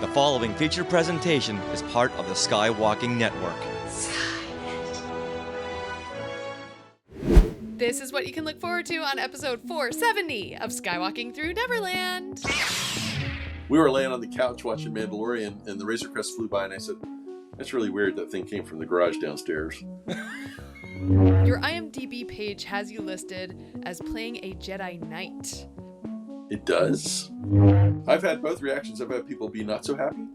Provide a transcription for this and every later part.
The following feature presentation is part of the Skywalking Network. This is what you can look forward to on episode 470 of Skywalking Through Neverland. We were laying on the couch watching Mandalorian, and the Razor Crest flew by, and I said, "That's really weird. That thing came from the garage downstairs." Your IMDb page has you listed as playing a Jedi Knight. It does. I've had both reactions. I've had people be not so happy,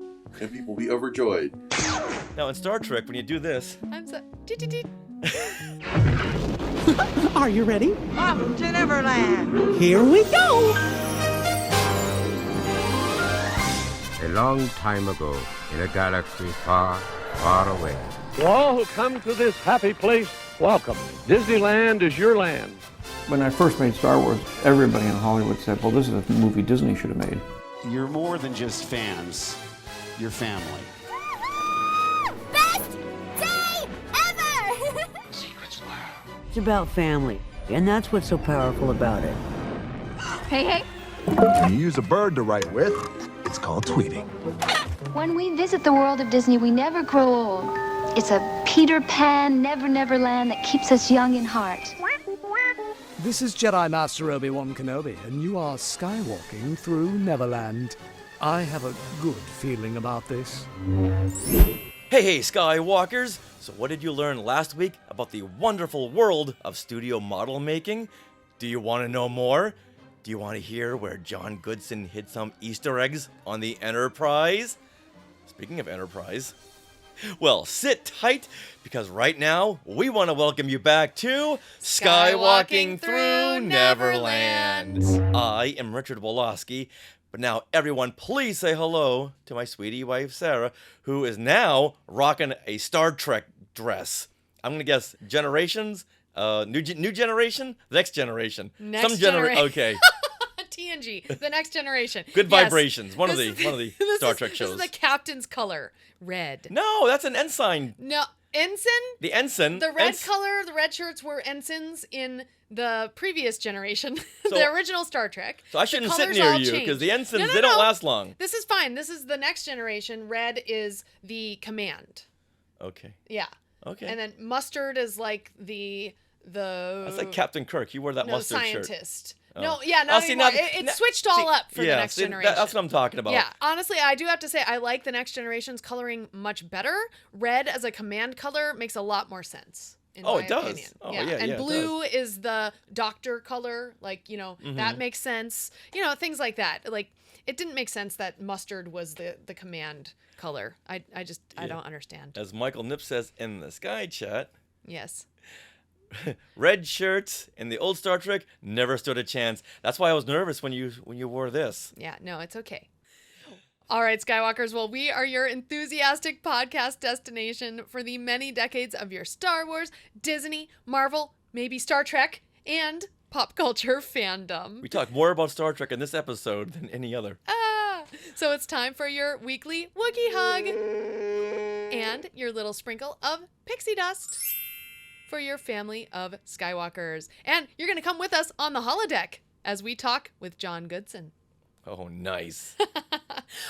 and people be overjoyed. Now in Star Trek, when you do this... I'm so... Are you ready? Off to Neverland! Here we go! A long time ago, in a galaxy far, far away. To all who come to this happy place, welcome. Disneyland is your land. When I first made Star Wars, everybody in Hollywood said, well, this is a movie Disney should have made. You're more than just fans. You're family. Best day ever! Secrets lab. It's about family, and that's what's so powerful about it. Hey. When you use a bird to write with, it's called tweeting. When we visit the world of Disney, we never grow old. It's a Peter Pan, Never land that keeps us young in heart. This is Jedi Master Obi-Wan Kenobi, and you are skywalking through Neverland. I have a good feeling about this. Hey, Skywalkers! So what did you learn last week about the wonderful world of studio model making? Do you want to know more? Do you want to hear where John Goodson hid some Easter eggs on the Enterprise? Speaking of Enterprise... Well, sit tight, because right now, we want to welcome you back to Skywalking Through Neverland. I am Richard Woloski, but now everyone please say hello to my sweetie wife, Sarah, who is now rocking a Star Trek dress. I'm going to guess generations, new generation, next generation. Next generation. Okay. TNG, the next generation. Good Yes. Vibrations. One of the Star Trek shows. This is the captain's color, red. No, that's an ensign. No, ensign? The ensign. The red color, the red shirts were ensigns in the previous generation, So- the original Star Trek. So I shouldn't The sit colors near all you, changed. because the ensigns, No, they don't no. last long. This is fine. This is the next generation. Red is the command. Okay. Yeah. Okay. And then mustard is like the That's like Captain Kirk. He wore that mustard shirt. scientist. Oh. No, yeah, Oh, not see, anymore. now- It now- switched all up for the yeah, next see, generation. that's what I'm talking about. Yeah, honestly, I do have to say I like the next generation's coloring much better. Red as a command color makes a lot more sense. In Oh, my it does. opinion. Oh, yeah. yeah, And it blue is the doctor color. Like, that makes sense. Things like that. Like, it didn't make sense that mustard was the command color. I don't understand. As Michael Nip says in the Sky Chat, Yes. red shirts in the old Star Trek never stood a chance. That's why I was nervous when you wore this. Yeah, no, it's okay. All right, Skywalkers. Well, we are your enthusiastic podcast destination for the many decades of your Star Wars, Disney, Marvel, maybe Star Trek, and pop culture fandom. We talk more about Star Trek in this episode than any other. So it's time for your weekly Wookiee hug and your little sprinkle of pixie dust for your family of Skywalkers. And you're going to come with us on the holodeck as we talk with John Goodson. Oh, nice.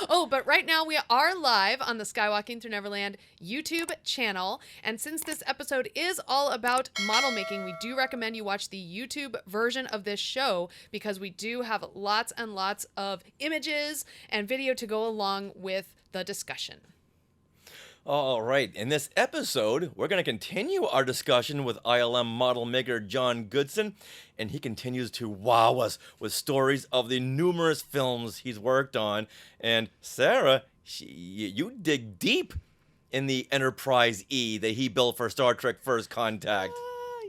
Oh, but right now we are live on the Skywalking Through Neverland YouTube channel. And since this episode is all about model making, we do recommend you watch the YouTube version of this show because we do have lots and lots of images and video to go along with the discussion. All right, in this episode, we're going to continue our discussion with ILM model maker John Goodson, and he continues to wow us with stories of the numerous films he's worked on. And Sarah, you dig deep in the Enterprise E that he built for Star Trek First Contact.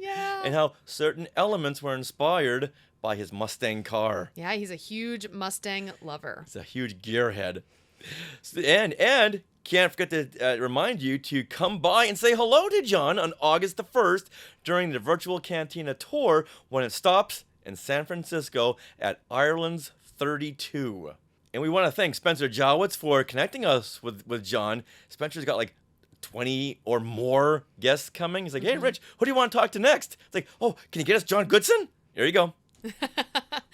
Yeah. And how certain elements were inspired by his Mustang car. Yeah, he's a huge Mustang lover. He's a huge gearhead. And can't forget to remind you to come by and say hello to John on August the 1st during the Virtual Cantina tour when it stops in San Francisco at Ireland's 32. And we want to thank Spencer Jowitz for connecting us with John. Spencer's got like 20 or more guests coming. He's like, hey, Rich, who do you want to talk to next? It's like, oh, can you get us John Goodson? Here you go.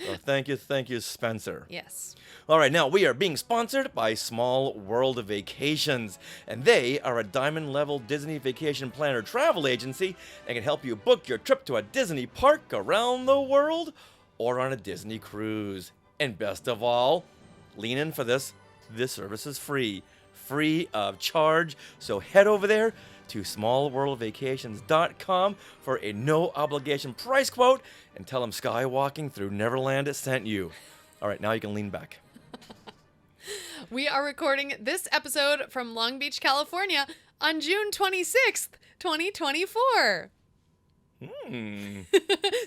So thank you, Spencer. Yes. All right, now we are being sponsored by Small World Vacations, and they are a diamond-level Disney vacation planner travel agency and can help you book your trip to a Disney park around the world or on a Disney cruise. And best of all, lean in for this. This service is free of charge. So head over there to smallworldvacations.com for a no-obligation price quote and tell them Skywalking Through Neverland sent you. All right, now you can lean back. We are recording this episode from Long Beach, California on June 26th, 2024.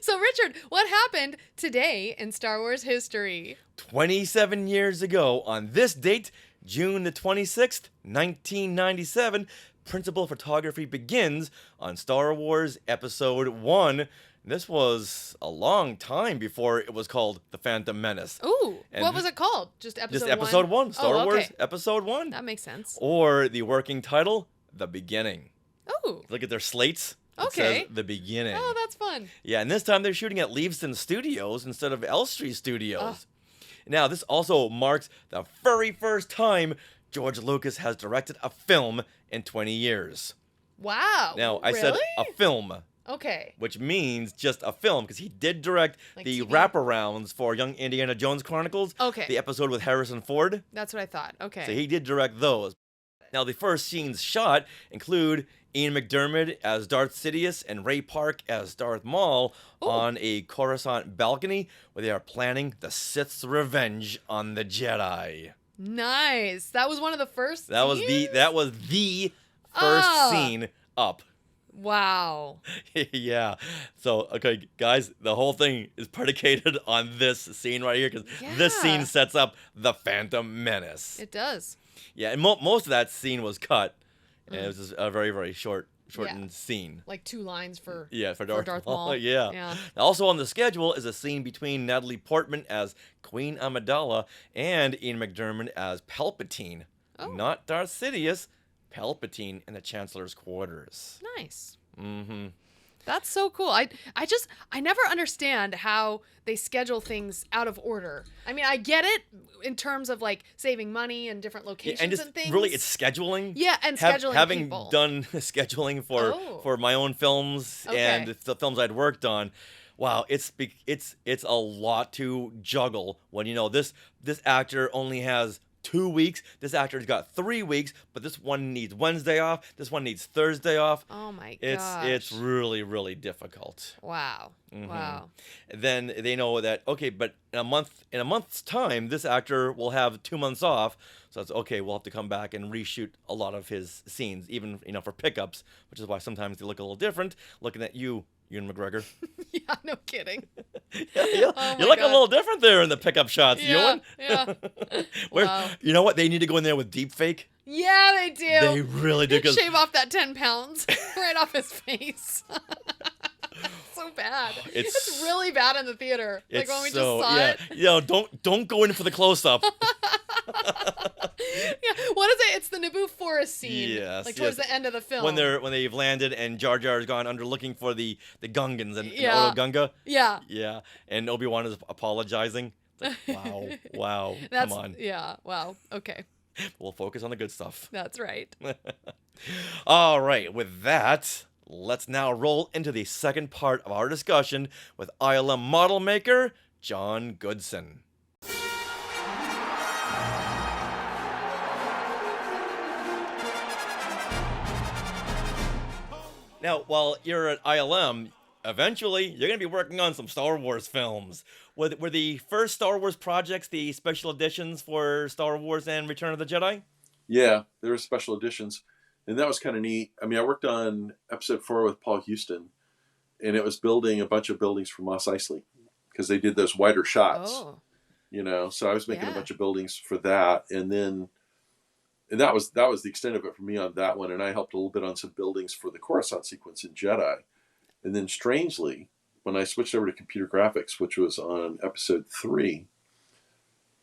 So, Richard, what happened today in Star Wars history? 27 years ago, on this date, June the 26th, 1997, principal photography begins on Star Wars Episode 1. This was a long time before it was called The Phantom Menace. Ooh, what was it called? Just Episode 1? Just Episode 1, Star Wars okay. Episode 1. That makes sense. Or the working title, The Beginning. Ooh. Look at their slates. Okay. It says The Beginning. Oh, that's fun. Yeah, and this time they're shooting at Leavesden Studios instead of Elstree Studios. Now, this also marks the very first time George Lucas has directed a film in 20 years. Wow. Now, I really? said a film. Okay. Which means just a film, because he did direct Like the TV? wraparounds for Young Indiana Jones Chronicles. Okay. The episode with Harrison Ford. That's what I thought. Okay. So he did direct those. Now, the first scenes shot include Ian McDiarmid as Darth Sidious and Ray Park as Darth Maul on a Coruscant balcony where they are planning the Sith's revenge on the Jedi. Nice. That was one of the first That was the first scene up. Wow. Yeah. So, okay, guys, the whole thing is predicated on this scene right here because this scene sets up the Phantom Menace. It does. Yeah, and most of that scene was cut. And it was just a very, very shortened scene. Like 2 lines for Darth Maul. Yeah. Also on the schedule is a scene between Natalie Portman as Queen Amidala and Ian McDiarmid as Palpatine. Not Darth Sidious, Palpatine in the Chancellor's quarters. Nice. Mm-hmm. That's so cool. I never understand how they schedule things out of order. I mean, I get it in terms of like saving money and different locations and just things. Really, it's scheduling. Yeah, and scheduling having people. done scheduling for my own films and the films I'd worked on. Wow, it's a lot to juggle when you know this actor only has 2 weeks. This actor's got 3 weeks, but this one needs Wednesday off. This one needs Thursday off. Oh my gosh. It's really, really difficult. Wow. Mm-hmm. Wow. Then they know that, okay, but in a month's time, this actor will have 2 months off. So it's okay, we'll have to come back and reshoot a lot of his scenes, even for pickups, which is why sometimes they look a little different. Looking at you, Ewan McGregor. Yeah, no kidding. You look a little different there in the pickup shots, Ewan. Yeah. Wow. You know what? They need to go in there with deep fake. Yeah, they do. They really do. Shave off that 10 pounds right off his face. So bad. It's really bad in the theater. Like when we just saw it. Yeah, don't go in for the close up. Yeah, what is it? It's the Naboo forest scene. Yes, like towards the end of the film. When they've landed and Jar Jar has gone under looking for the Gungans and Oto Gunga. Yeah. Yeah, and Obi-Wan is apologizing. It's like, wow, come on. Yeah, wow. Okay. We'll focus on the good stuff. That's right. All right, with that, let's now roll into the second part of our discussion with ILM model maker John Goodson. Now, while you're at ILM, eventually you're going to be working on some Star Wars films. Were the first Star Wars projects the special editions for Star Wars and Return of the Jedi? Yeah, there were special editions. And that was kind of neat. I mean, I worked on episode 4 with Paul Houston, and it was building a bunch of buildings for Mos Eisley because they did those wider shots. Oh. So I was making a bunch of buildings for that, and that was the extent of it for me on that one. And I helped a little bit on some buildings for the Coruscant sequence in Jedi. And then strangely, when I switched over to computer graphics, which was on episode 3,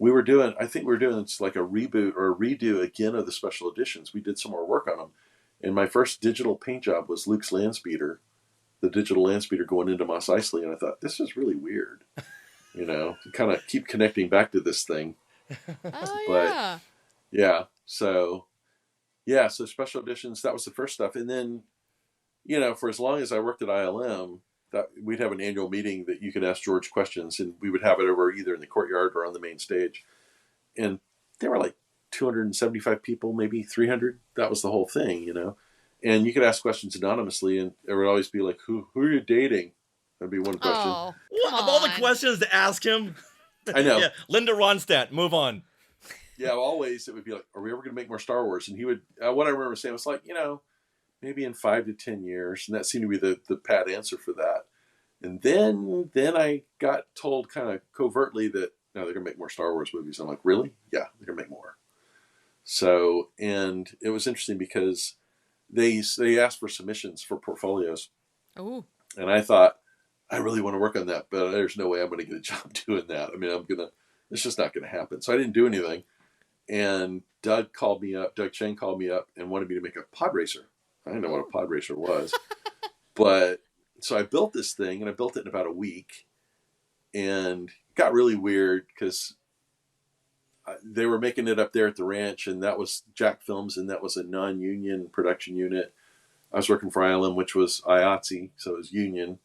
I think we were doing like a reboot or a redo again of the special editions. We did some more work on them. And my first digital paint job was Luke's Landspeeder, the digital Landspeeder going into Mos Eisley. And I thought, this is really weird. you know, to kind of keep connecting back to this thing. Oh, But yeah. yeah, so special editions, that was the first stuff. And then, you know, for as long as I worked at ILM, that we'd have an annual meeting that you could ask George questions, and we would have it over either in the courtyard or on the main stage. And there were like 275 people, maybe 300. That was the whole thing, you know. And you could ask questions anonymously, and it would always be like, who are you dating? That'd be one question. Oh, What, of all the questions to ask him? I know. Yeah, Linda Ronstadt, move on. Yeah, always it would be like, are we ever going to make more Star Wars? And he would, what I remember saying was like, you know, maybe in 5 to 10 years. And that seemed to be the pat answer for that. And then I got told kind of covertly that, no, they're going to make more Star Wars movies. I'm like, really? Yeah, they're going to make more. So, and it was interesting because they asked for submissions for portfolios. Oh. And I thought, I really want to work on that, but there's no way I'm going to get a job doing that. I mean, it's just not going to happen. So I didn't do anything. And Doug Chang called me up and wanted me to make a pod racer. I didn't know what a pod racer was. But so I built this thing, and I built it in about a week. And it got really weird because they were making it up there at the ranch, and that was Jack Films, and that was a non-union production unit. I was working for ILM, which was IATSE, so it was union.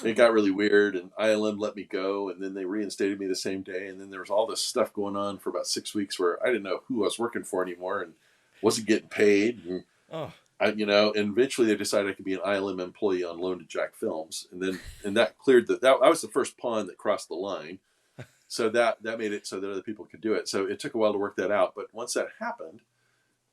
It got really weird, and ILM let me go, and then they reinstated me the same day, and then there was all this stuff going on for about 6 weeks where I didn't know who I was working for anymore and wasn't getting paid. And and eventually they decided I could be an ILM employee on loan to Jack Films, and that cleared I was the first pawn that crossed the line, so that made it so that other people could do it. So it took a while to work that out, but once that happened,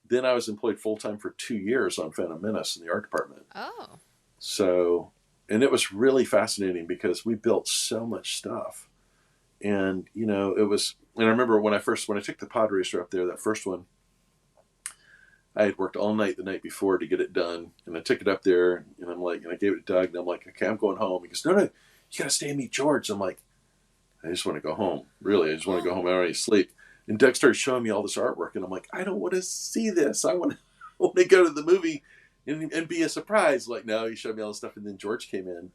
then I was employed full time for 2 years on Phantom Menace in the art department. Oh, so. And it was really fascinating because we built so much stuff. And, you know, and I remember when I took the pod racer up there, that first one, I had worked all night the night before to get it done. And I took it up there, and I gave it to Doug, and I'm like, okay, I'm going home. He goes, no, you got to stay and meet George. I'm like, I just want to go home. Really, I just want to go home. I already sleep. And Doug started showing me all this artwork, and I'm like, I don't want to see this. I want to go to the movie and be a surprise. Like, no, he showed me all this stuff, and then George came in.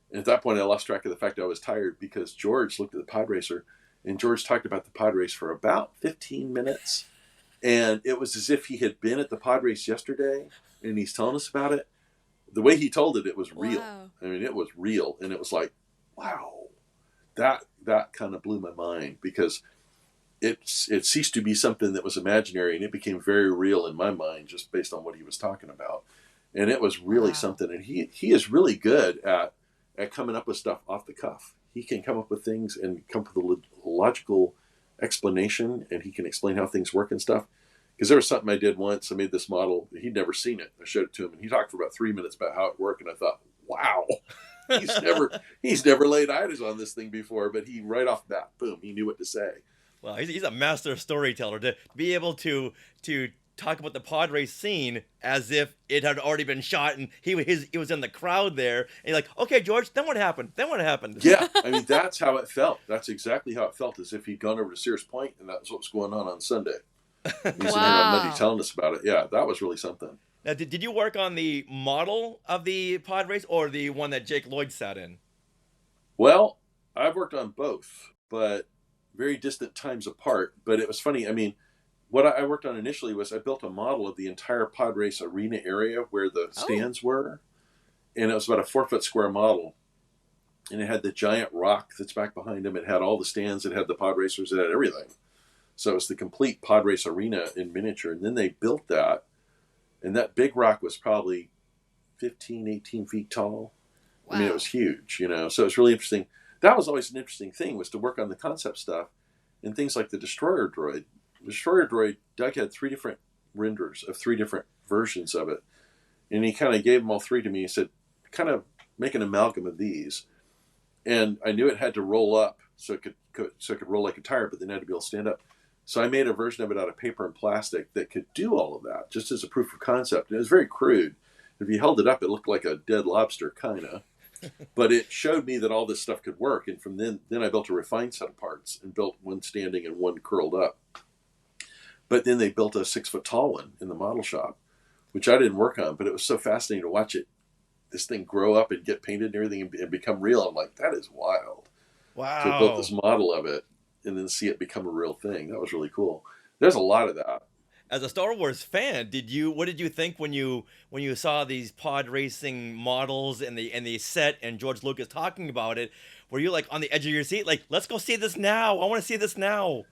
And at that point, I lost track of the fact I was tired because George looked at the pod racer, and George talked about the pod race for about 15 minutes. And it was as if he had been at the pod race yesterday, and he's telling us about it. The way he told it, it was real. Wow. I mean, it was real. And it was like, wow, that kind of blew my mind because it ceased to be something that was imaginary, and it became very real in my mind just based on what he was talking about. And it was really something. And he is really good at coming up with stuff off the cuff. He can come up with things and come up with a logical explanation, and he can explain how things work and stuff. Because there was something I did once. I made this model. He'd never seen it. I showed it to him, and he talked for about 3 minutes about how it worked. And I thought, wow, he's never laid eyes on this thing before. But he right off the bat, boom, he knew what to say. Well, he's a master storyteller to be able to talk about the pod race scene as if it had already been shot and he was in the crowd there, and you're like, okay, George, then what happened? Yeah, I mean, that's how it felt. That's exactly how it felt, as if he'd gone over to Sears Point, and that's what was going on Sunday. He's in here on Monday telling us about it. Yeah, that was really something. Now, did you work on the model of the pod race or the one that Jake Lloyd sat in? Well, I've worked on both, but very distant times apart. But it was funny. I mean, what I worked on initially was I built a model of the entire pod race arena area where the stands were. And it was about a 4-foot square model. And it had the giant rock that's back behind him. It had all the stands. It had the pod racers. It had everything. So it was the complete pod race arena in miniature. And then they built that. And that big rock was probably 15, 18 feet tall. Wow. I mean, it was huge, you know. So it's really interesting. That was always an interesting thing, was to work on the concept stuff and things like the Destroyer Droid. The Destroyer Droid, Doug had 3 different renders of 3 different versions of it. And he kind of gave them all 3 to me. He said, kind of make an amalgam of these. And I knew it had to roll up so it could roll like a tire, but then it had to be able to stand up. So I made a version of it out of paper and plastic that could do all of that, just as a proof of concept. And it was very crude. If you held it up, it looked like a dead lobster, kind of. But it showed me that all this stuff could work. And from then I built a refined set of parts and built one standing and one curled up. But then they built a 6-foot tall one in the model shop, which I didn't work on, but it was so fascinating to watch this thing grow up and get painted and everything and become real. I'm like, that is wild. Wow. to build this model of it and then see it become a real thing. That was really cool. There's a lot of that. As a Star Wars fan, what did you think when you saw these pod racing models and the set and George Lucas talking about it? Were you like on the edge of your seat, like, let's go see this now? I want to see this now.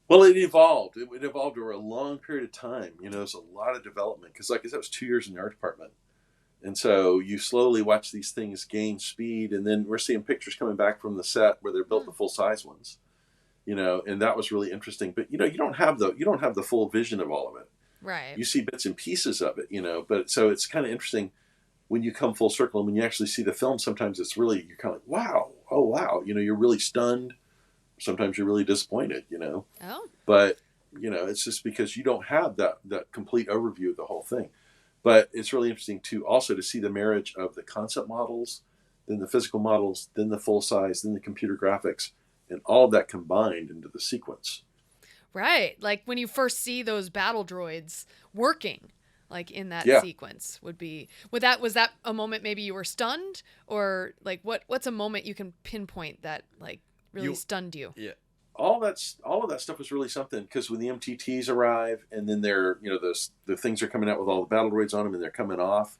Well, it evolved. It evolved over a long period of time. There's a lot of development because, like I said, it was 2 years in the art department. And so you slowly watch these things gain speed, and then we're seeing pictures coming back from the set where they're built the full size ones. And that was really interesting. But you don't have the full vision of all of it. Right. You see bits and pieces of it, But so it's kind of interesting when you come full circle and when you actually see the film. Sometimes it's really, you're kind of like, wow, oh wow, you're really stunned. Sometimes you're really disappointed, Oh. But it's just because you don't have that complete overview of the whole thing. But it's really interesting too, also to see the marriage of the concept models, then the physical models, then the full size, then the computer graphics. And all of that combined into the sequence. Right. Like when you first see those battle droids working, like in that sequence was that a moment maybe you were stunned, or like what's a moment you can pinpoint that like really stunned you? Yeah. All of that stuff was really something, because when the MTTs arrive and then they're, the things are coming out with all the battle droids on them and they're coming off,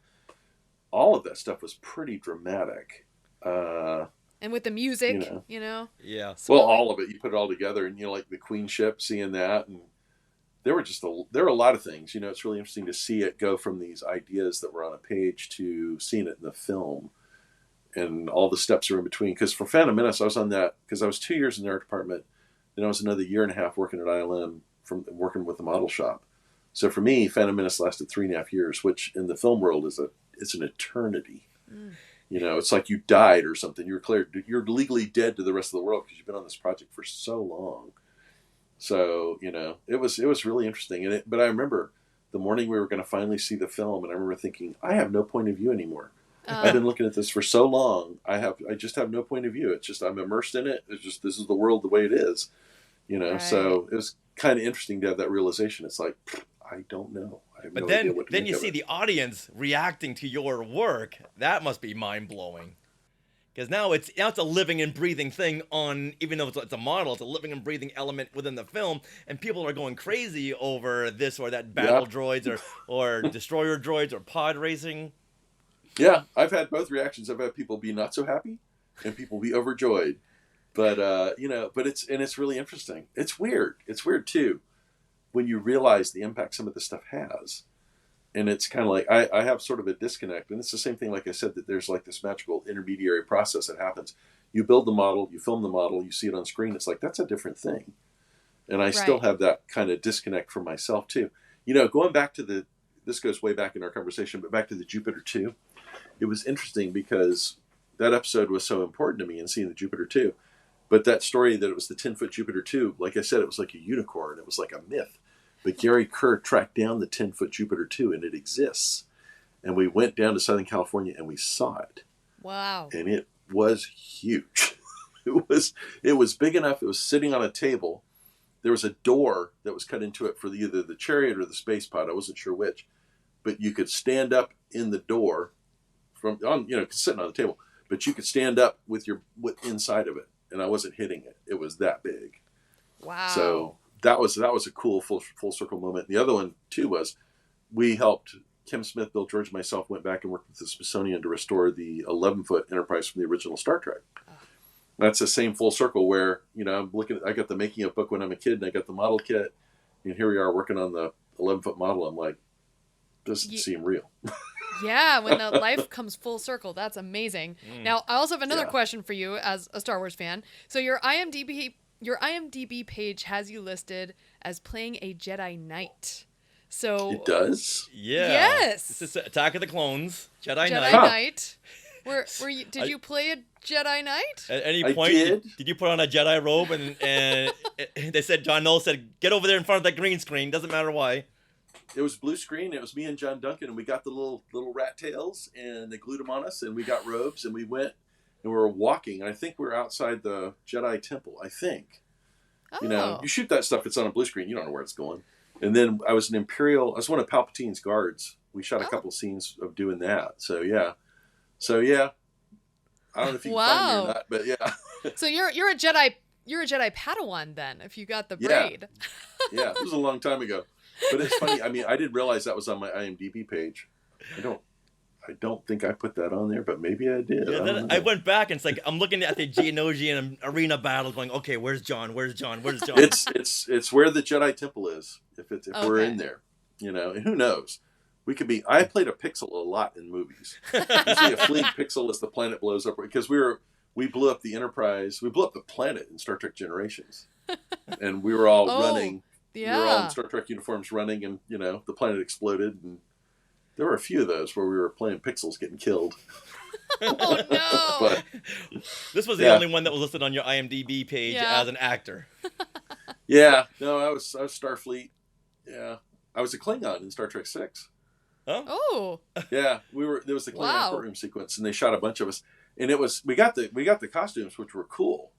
all of that stuff was pretty dramatic. And with the music, Yeah. Well, all of it, you put it all together, and like the Queen ship, seeing that, and there were a lot of things. It's really interesting to see it go from these ideas that were on a page to seeing it in the film, and all the steps are in between. Because for Phantom Menace, I was on that because I was 2 years in the art department, then I was another year and a half working at ILM from working with the model shop. So for me, Phantom Menace lasted 3.5 years, which in the film world it's an eternity. Mm. It's like you died or something. You're legally dead to the rest of the world because you've been on this project for so long. So, it was really interesting. But I remember the morning we were going to finally see the film, and I remember thinking, I have no point of view anymore. I've been looking at this for so long. I just have no point of view. It's just, I'm immersed in it. It's just, this is the world the way it is, Right. So it was kind of interesting to have that realization. It's like, I don't know. But then you see the audience reacting to your work. That must be mind-blowing. Because now it's a living and breathing thing even though it's a model, it's a living and breathing element within the film, and people are going crazy over this or that battle droids or destroyer droids or pod racing. Yeah, I've had both reactions. I've had people be not so happy and people be overjoyed. But it's really interesting. It's weird. It's weird too, when you realize the impact some of this stuff has. And it's kind of like, I have sort of a disconnect. And it's the same thing, like I said, that there's like this magical intermediary process that happens. You build the model, you film the model, you see it on screen. It's like, that's a different thing. And I still have that kind of disconnect for myself too. Going back to this goes way back in our conversation, but back to the Jupiter 2. It was interesting because that episode was so important to me, and seeing the Jupiter 2. But that story that it was the 10-foot Jupiter 2, like I said, it was like a unicorn. It was like a myth. But Gary Kerr tracked down the 10-foot Jupiter 2, and it exists. And we went down to Southern California, and we saw it. Wow. And it was huge. It was big enough. It was sitting on a table. There was a door that was cut into it for either the chariot or the space pod. I wasn't sure which. But you could stand up in the door sitting on the table. But you could stand up with inside of it. And I wasn't hitting it. It was that big. Wow. So that was a cool full circle moment. The other one too was we helped Kim Smith, Bill George, and myself went back and worked with the Smithsonian to restore the 11-foot Enterprise from the original Star Trek. Oh. That's the same full circle where I got the making of book when I'm a kid, and I got the model kit, and here we are working on the 11-foot model. I'm like, this doesn't seem real. Yeah, when the life comes full circle, that's amazing. Now, I also have another question for you as a Star Wars fan. So your IMDb page has you listed as playing a Jedi Knight. So it does? Yeah. Yes. This is Attack of the Clones, Jedi Knight. Knight. Did you play a Jedi Knight? At any point, did you put on a Jedi robe and they said, John Knoll said, get over there in front of that green screen, doesn't matter why. It was blue screen. It was me and John Duncan, and we got the little rat tails, and they glued them on us, and we got robes, and we went, and we were walking. And I think we were outside the Jedi Temple. I think. Oh. You shoot that stuff. It's on a blue screen. You don't know where it's going. And then I was one of Palpatine's guards. We shot a couple of scenes of doing that. So yeah. I don't know if you can find me or not, but yeah. So you're a Jedi. You're a Jedi Padawan then, if you got the braid. Yeah, it was a long time ago. But it's funny. I mean, I didn't realize that was on my IMDb page. I don't think I put that on there, but maybe I did. Yeah, I went back and it's like I'm looking at the Geonosian arena battle, going, okay, where's John? Where's John? Where's John? It's where the Jedi Temple is. If we're in there, and who knows? We could be. I played a pixel a lot in movies. Usually, a fleeing pixel as the planet blows up because we blew up the Enterprise. We blew up the planet in Star Trek Generations, and we were all running. Yeah. We were all in Star Trek uniforms running, and the planet exploded. And there were a few of those where we were playing pixels getting killed. Oh no! But this was the only one that was listed on your IMDb page as an actor. Yeah, no, I was Starfleet. Yeah, I was a Klingon in Star Trek 6. Oh. Yeah, there was the Klingon courtroom sequence, and they shot a bunch of us, and we got the costumes, which were cool,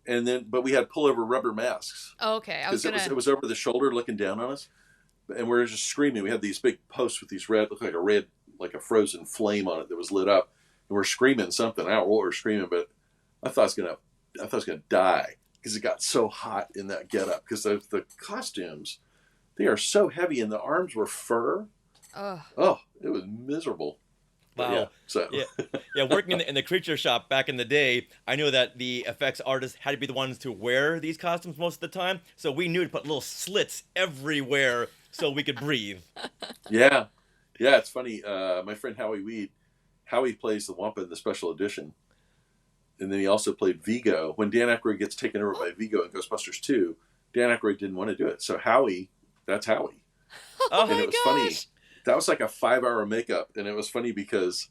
but we had pullover rubber masks. Oh, okay, it was over the shoulder, looking down on us, and we were just screaming. We had these big posts with these looked like a frozen flame on it that was lit up, and we're screaming something. I don't know what we're screaming, but I thought I was gonna die because it got so hot in that getup. Because the costumes, they are so heavy, and the arms were fur. Oh, it was miserable. Wow. Yeah, working in the creature shop back in the day, I knew that the effects artists had to be the ones to wear these costumes most of the time. So we knew to put little slits everywhere so we could breathe. Yeah, it's funny. My friend Howie plays the Wampa in the special edition. And then he also played Vigo. When Dan Aykroyd gets taken over by Vigo in Ghostbusters 2, Dan Aykroyd didn't want to do it. So that's Howie. Oh, and it was funny. That was like a 5-hour makeup, and it was funny because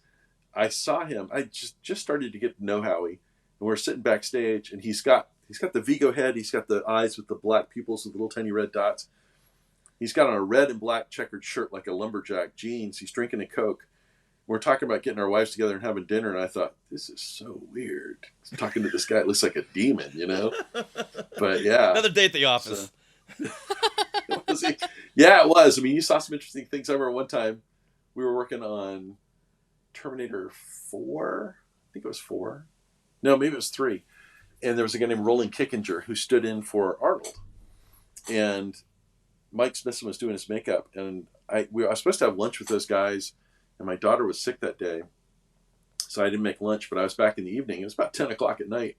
I saw him. I just started to get to know Howie, and we're sitting backstage, and he's got the Vigo head. He's got the eyes with the black pupils with little tiny red dots. He's got on a red and black checkered shirt like a lumberjack, jeans. He's drinking a Coke. We're talking about getting our wives together and having dinner, and I thought, this is so weird. I'm talking to this guy, it looks like a demon, But yeah, another day at the office. Yeah, it was. I mean, you saw some interesting things. I remember one time we were working on Terminator 4. I think it was 4. No, maybe it was 3. And there was a guy named Roland Kickinger who stood in for Arnold. And Mike Smithson was doing his makeup. And I was supposed to have lunch with those guys. And my daughter was sick that day. So I didn't make lunch, but I was back in the evening. It was about 10 o'clock at night.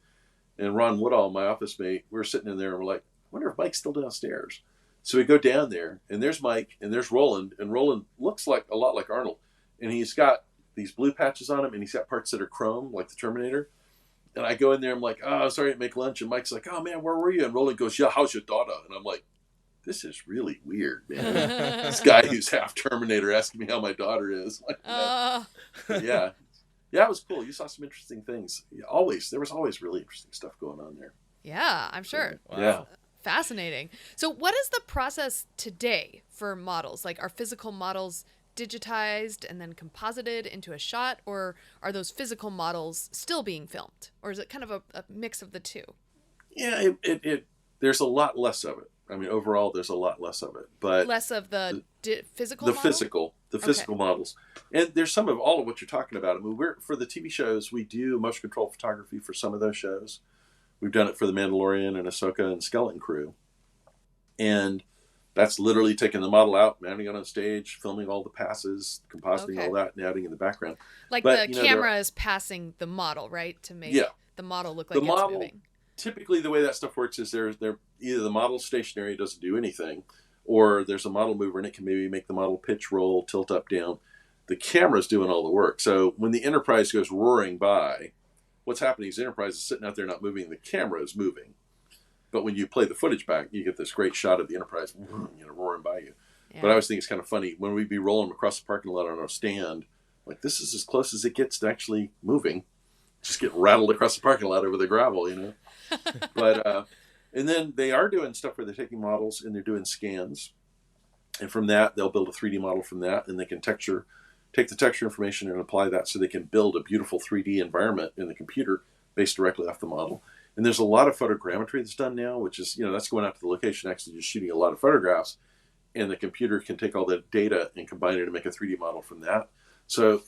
And Ron Woodall, my office mate, we were sitting in there and we're like, I wonder if Mike's still downstairs. So we go down there, and there's Mike, and there's Roland, and Roland looks a lot like Arnold. And he's got these blue patches on him, and he's got parts that are chrome, like the Terminator. And I go in there, I'm like, oh, sorry to make lunch. And Mike's like, oh, man, where were you? And Roland goes, yeah, how's your daughter? And I'm like, this is really weird, man. This guy who's half Terminator asking me how my daughter is. Like, yeah, it was cool. You saw some interesting things. There was always really interesting stuff going on there. Yeah, I'm sure. Wow. Yeah. Fascinating. So what is the process today for models? Like, are physical models digitized and then composited into a shot, or are those physical models still being filmed? Or is it kind of a mix of the two? Yeah, there's a lot less of it. I mean, overall, there's a lot less of it. But less of the physical the model? physical models. And there's some of all of what you're talking about. I mean, for the TV shows, we do motion control photography for some of those shows. We've done it for the Mandalorian and Ahsoka and Skeleton Crew. And that's literally taking the model out, mounting it on stage, filming all the passes, compositing all that, and adding in the background. Like the camera is passing the model, right? To make the model look like it's moving. Typically, the way that stuff works is they're either the model's stationary, doesn't do anything, or there's a model mover, and it can maybe make the model pitch, roll, tilt up, down. The camera's doing all the work. So when the Enterprise goes roaring by, what's happening is Enterprise is sitting out there not moving. The camera is moving. But when you play the footage back, you get this great shot of the Enterprise, roaring by you. Yeah. But I always think it's kind of funny when we'd be rolling across the parking lot on our stand. Like, this is as close as it gets to actually moving. Just get rattled across the parking lot over the gravel, But and then they are doing stuff where they're taking models and they're doing scans, and from that they'll build a 3D model from that, and they can take the texture information and apply that so they can build a beautiful 3D environment in the computer based directly off the model. And there's a lot of photogrammetry that's done now, which is, that's going out to the location, actually just shooting a lot of photographs, and the computer can take all that data and combine it to make a 3D model from that. So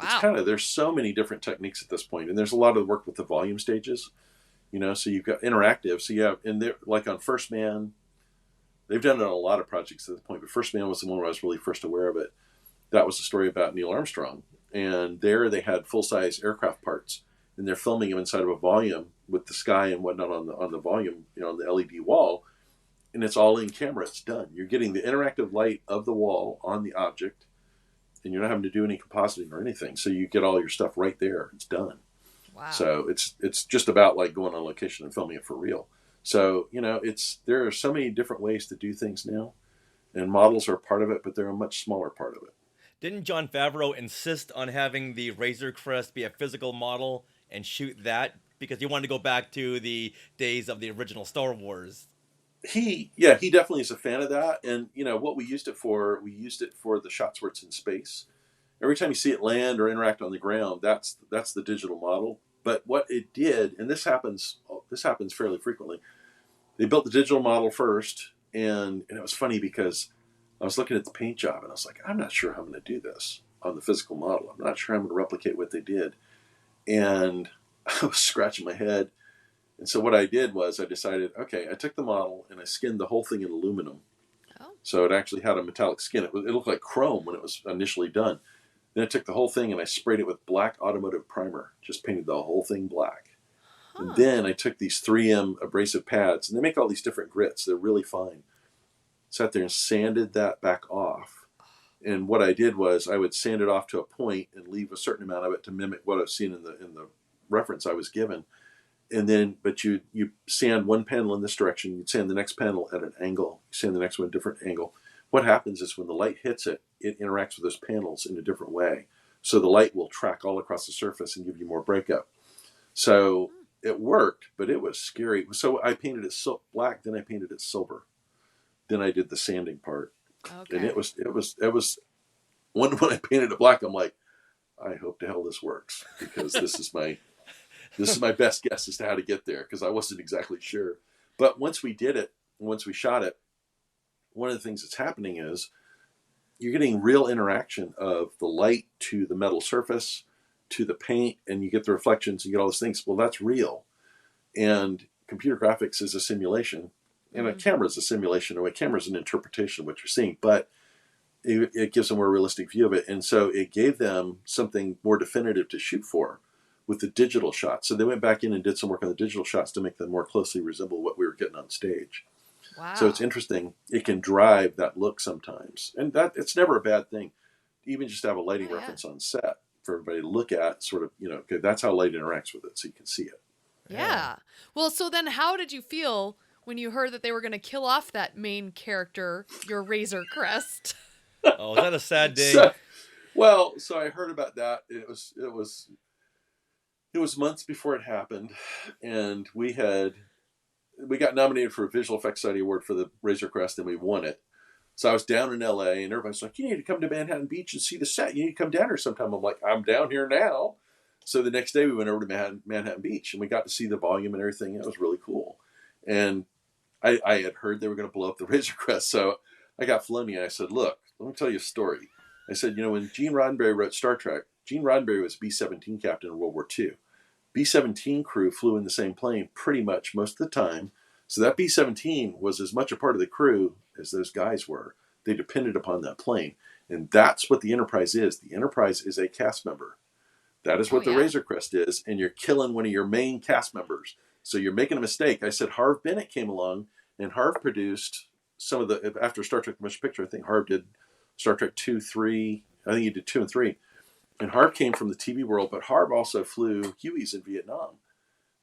it's there's so many different techniques at this point, and there's a lot of work with the volume stages. So you've got interactive. So you have, and they're like on First Man, they've done it on a lot of projects at this point, but First Man was the one where I was really first aware of it. That was a story about Neil Armstrong. And there they had full-size aircraft parts, and they're filming them inside of a volume with the sky and whatnot on the volume, on the LED wall, and it's all in camera. It's done. You're getting the interactive light of the wall on the object, and you're not having to do any compositing or anything. So you get all your stuff right there. It's done. Wow. So it's just about like going on location and filming it for real. So, there are so many different ways to do things now, and models are part of it, but they're a much smaller part of it. Didn't Jon Favreau insist on having the Razor Crest be a physical model and shoot that because he wanted to go back to the days of the original Star Wars? He definitely is a fan of that. And, what we used it for the shots where it's in space. Every time you see it land or interact on the ground, that's the digital model. But what it did, and this happens fairly frequently, they built the digital model first, and it was funny because I was looking at the paint job, and I was like, I'm not sure how I'm going to do this on the physical model. I'm not sure I'm going to replicate what they did. And I was scratching my head. And so what I did was I decided, okay, I took the model and I skinned the whole thing in aluminum. Oh. So it actually had a metallic skin. It looked like chrome when it was initially done. Then I took the whole thing and I sprayed it with black automotive primer, just painted the whole thing black. Huh. And then I took these 3M abrasive pads, and they make all these different grits. They're really fine. Sat there and sanded that back off. And what I did was I would sand it off to a point and leave a certain amount of it to mimic what I've seen in the reference I was given. And then, but you sand one panel in this direction, you'd sand the next panel at an angle, you sand the next one at a different angle. What happens is when the light hits it, it interacts with those panels in a different way. So the light will track all across the surface and give you more breakup. So it worked, but it was scary. So I painted it black, then I painted it silver. Then I did the sanding part. Okay. And it was when I painted it black, I'm like, I hope to hell this works, because this is my best guess as to how to get there, because I wasn't exactly sure. But once we did it, once we shot it, one of the things that's happening is you're getting real interaction of the light to the metal surface, to the paint, and you get the reflections, you get all those things. Well, that's real. And computer graphics is a simulation, and a camera is a simulation, or a camera is an interpretation of what you're seeing, but it gives a more realistic view of it. And so it gave them something more definitive to shoot for with the digital shots. So they went back in and did some work on the digital shots to make them more closely resemble what we were getting on stage. Wow. So it's interesting. It can drive that look sometimes. And that it's never a bad thing. Even just to have a lighting reference on set for everybody to look at, sort of, okay, that's how light interacts with it, so you can see it. Yeah. Well, so then how did you feel when you heard that they were going to kill off that main character, your Razor Crest? Oh, was that a sad day? So I heard about that. It was months before it happened, and we got nominated for a Visual Effects Society Award for the Razor Crest, and we won it. So I was down in LA, and everybody's like, you need to come to Manhattan Beach and see the set. You need to come down here sometime. I'm like, I'm down here now. So the next day we went over to Manhattan Beach, and we got to see the volume and everything. It was really cool. And I had heard they were going to blow up the Razor Crest. So I got Filoni, and I said, look, let me tell you a story. I said, when Gene Roddenberry wrote Star Trek, Gene Roddenberry was B-17 captain in World War II. B-17 crew flew in the same plane pretty much most of the time. So that B-17 was as much a part of the crew as those guys were. They depended upon that plane. And that's what the Enterprise is. The Enterprise is a cast member. That is what the Razor Crest is. And you're killing one of your main cast members. So you're making a mistake. I said Harv Bennett came along, and Harv produced some of the, after Star Trek The Motion Picture, I think Harv did Star Trek 2, 3, I think he did 2 and 3. And Harv came from the TV world, but Harv also flew Hueys in Vietnam.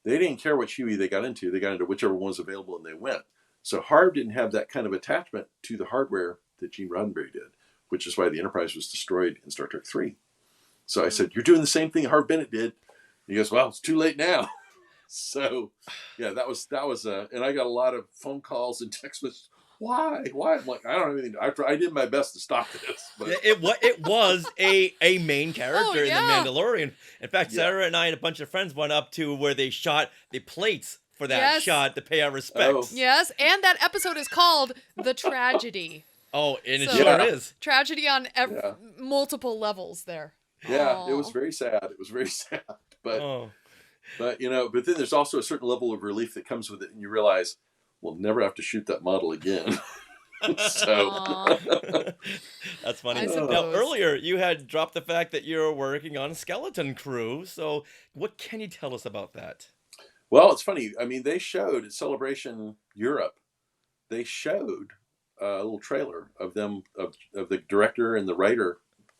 They didn't care which Huey they got into. They got into whichever one was available, and they went. So Harv didn't have that kind of attachment to the hardware that Gene Roddenberry did, which is why the Enterprise was destroyed in Star Trek 3. So I said, you're doing the same thing Harv Bennett did. He goes, well, it's too late now. So, yeah, that was and I got a lot of phone calls and text messages. Why? I'm like, I don't have anything. I did my best to stop this. But it was a main character in The Mandalorian. In fact, Sarah and I and a bunch of friends went up to where they shot the plates for that shot to pay our respects. Yes, and that episode is called The Tragedy. Oh, and it sure is. Tragedy on multiple levels there. Yeah, It was very sad. But But but then there's also a certain level of relief that comes with it, and you realize we'll never have to shoot that model again. So that's funny. I Now, suppose. earlier you had dropped the fact that you're working on Skeleton Crew. So, what can you tell us about that? Well, it's funny. I mean, they showed at Celebration Europe. They showed a little trailer of them of the director and the writer.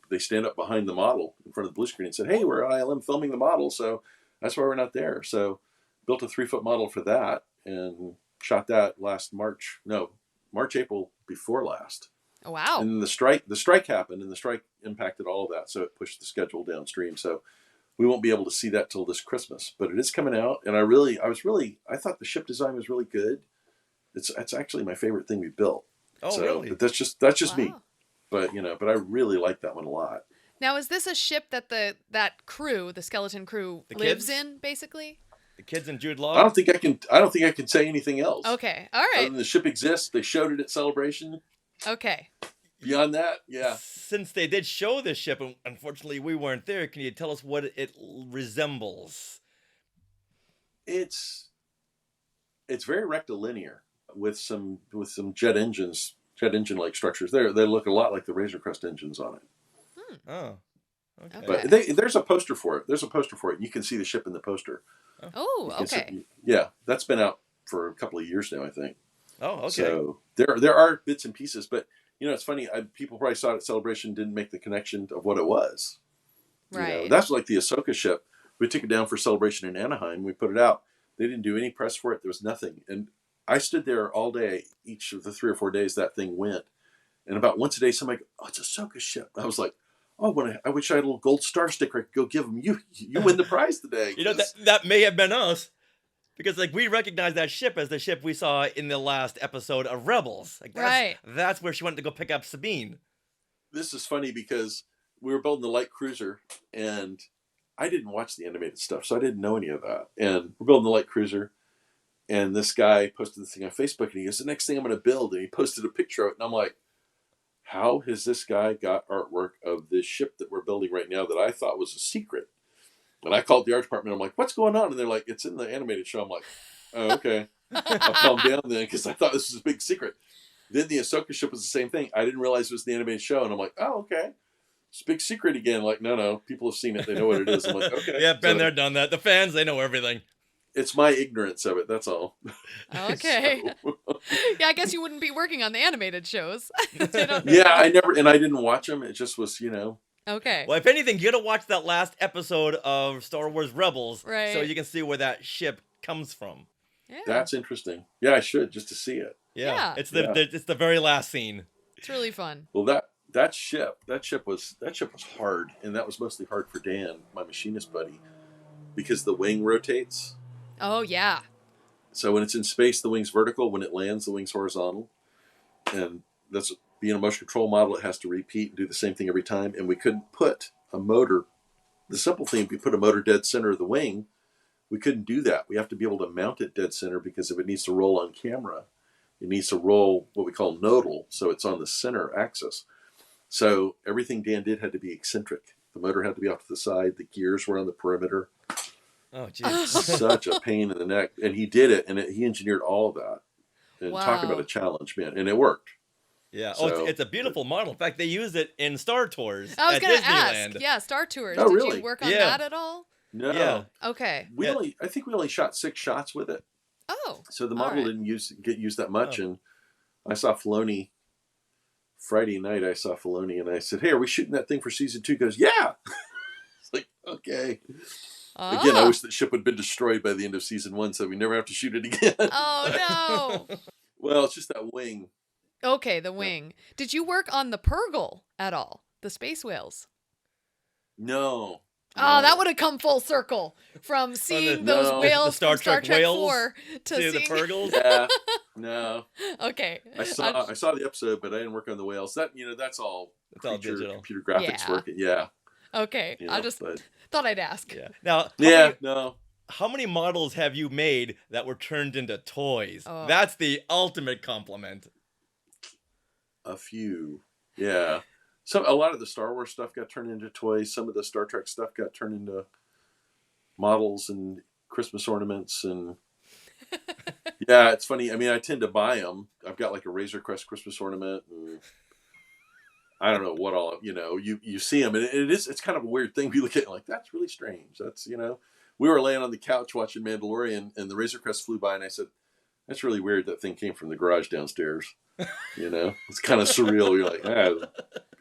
They stand up behind the model in front of the blue screen and said, "Hey, we're at ILM filming the model, so that's why we're not there." So, built a 3-foot model for that and shot that last March, April before last. Oh, wow. And the strike happened, and the strike impacted all of that, so it pushed the schedule downstream. So we won't be able to see that till this Christmas, but it is coming out. And I thought the ship design was really good. It's actually my favorite thing we built. Oh, so, really? But that's just me. Wow. But but I really like that one a lot. Now, is this a ship that that crew, the skeleton crew, lives in, basically? The kids and Jude Law? I don't think I can say anything else. Okay, all right. Other than the ship exists, they showed it at Celebration. Okay. Beyond that, yeah. Since they did show this ship, and unfortunately we weren't there, can you tell us what it resembles? It's very rectilinear with some jet engine-like structures. They look a lot like the Razor Crest engines on it. Oh, okay. But there's a poster for it. And you can see the ship in the poster. Oh, okay. Yeah, that's been out for a couple of years now, I think. Oh, okay. So there are bits and pieces, but it's funny. People probably saw it at Celebration, didn't make the connection of what it was. Right. That's like the Ahsoka ship. We took it down for Celebration in Anaheim. We put it out. They didn't do any press for it. There was nothing. And I stood there all day, each of the 3 or 4 days that thing went. And about once a day, somebody goes, "Oh, it's Ahsoka ship." I was like, "Oh, I wish I had a little gold star sticker I could go give them. You win the prize today." That may have been us. Because we recognize that ship as the ship we saw in the last episode of Rebels. That's where she went to go pick up Sabine. This is funny because we were building the light cruiser, and I didn't watch the animated stuff, so I didn't know any of that. And we're building the light cruiser, and this guy posted this thing on Facebook, and he goes, "The next thing I'm going to build," and he posted a picture of it, and I'm like, how has this guy got artwork of this ship that we're building right now that I thought was a secret? And I called the art department. I'm like, "What's going on?" And they're like, "It's in the animated show." I'm like, "Oh, okay." I'll calm down then because I thought this was a big secret. Then the Ahsoka ship was the same thing. I didn't realize it was the animated show. And I'm like, "Oh, okay. It's a big secret again." Like, no. People have seen it. They know what it is. I'm like, "Okay." Yeah, been there, done that. The fans, they know everything. It's my ignorance of it. That's all. Okay. Yeah, I guess you wouldn't be working on the animated shows. Yeah, I didn't watch them. It just was, Okay. Well, if anything, you gotta watch that last episode of Star Wars Rebels, right, so you can see where that ship comes from. Yeah. That's interesting. Yeah, I should just to see it. Yeah. It's the very last scene. It's really fun. Well, that ship was hard, and that was mostly hard for Dan, my machinist buddy, because the wing rotates. Oh yeah. So when it's in space, the wing's vertical. When it lands, the wing's horizontal, and that's. Being a motion control model, it has to repeat and do the same thing every time. And we couldn't put a motor. The simple thing, if you put a motor dead center of the wing, we couldn't do that. We have to be able to mount it dead center because if it needs to roll on camera, it needs to roll what we call nodal, so it's on the center axis. So everything Dan did had to be eccentric. The motor had to be off to the side. The gears were on the perimeter. Oh, geez. Such a pain in the neck. And he did it, and he engineered all of that. And talk about a challenge, man. And it worked. Yeah. So, it's a beautiful model. In fact, they use it in Star Tours. I was going to ask. Yeah, Star Tours. Oh, Did really? you work on that at all? No. Yeah. Okay. I think we only shot 6 shots with it. Oh. So the model didn't get used that much. And I saw Filoni Friday night. I saw Filoni and I said, "Hey, are we shooting that thing for season 2?" He goes, "Yeah." It's like, okay. Again, I wish that ship would have been destroyed by the end of season 1, so we never have to shoot it again. Oh no. Well, it's just that wing. Okay, the wing. Did you work on the Purgle at all? The space whales? No. Oh, that would have come full circle from seeing those whales Star from Star Trek whales 4 to seeing the Purgles. Yeah. No. Okay. I saw the episode, but I didn't work on the whales. That's all digital computer graphics work. Yeah. Okay. I just thought I'd ask. Yeah. Now. How many models have you made that were turned into toys? Oh. That's the ultimate compliment. A few. Yeah. A lot of the Star Wars stuff got turned into toys. Some of the Star Trek stuff got turned into models, and Christmas ornaments and yeah, it's funny. I mean, I tend to buy them. I've got like a Razor Crest Christmas ornament, and I don't know what all. You see them, and it's kind of a weird thing. We look at it like that's really strange. That's we were laying on the couch watching Mandalorian, and the Razor Crest flew by, and I said, "That's really weird. That thing came from the garage downstairs." It's kind of surreal. You're like,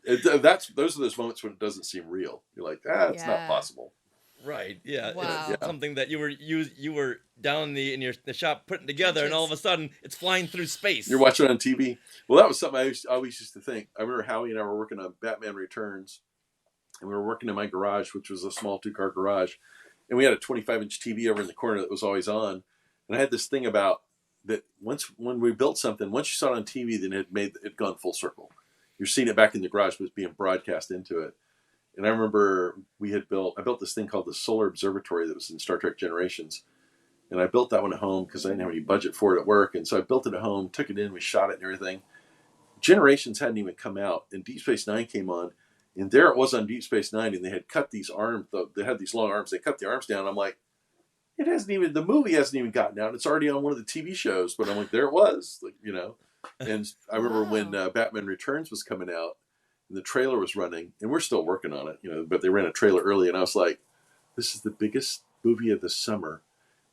those are those moments when it doesn't seem real. You're like, it's not possible. Right. Yeah. Wow. It's something that you were down in the shop putting together, and all of a sudden it's flying through space. You're watching it on TV. Well, that was something I always used to think. I remember Howie and I were working on Batman Returns, and we were working in my garage, which was a small 2-car garage, and we had a 25-inch TV over in the corner that was always on. And I had this thing about that when we built something, once you saw it on TV, then it gone full circle. You're seeing it back in the garage, but it's being broadcast into it. And I remember I built this thing called the Solar Observatory that was in Star Trek Generations. And I built that one at home because I didn't have any budget for it at work. And so I built it at home, took it in, we shot it and everything. Generations hadn't even come out, and Deep Space Nine came on. And there it was on Deep Space Nine, and they had cut these arms. They had these long arms. They cut the arms down. I'm like, the movie hasn't even gotten out. It's already on one of the TV shows. But I'm like, there it was. And I remember when Batman Returns was coming out, and the trailer was running, and we're still working on it, but they ran a trailer early, and I was like, this is the biggest movie of the summer,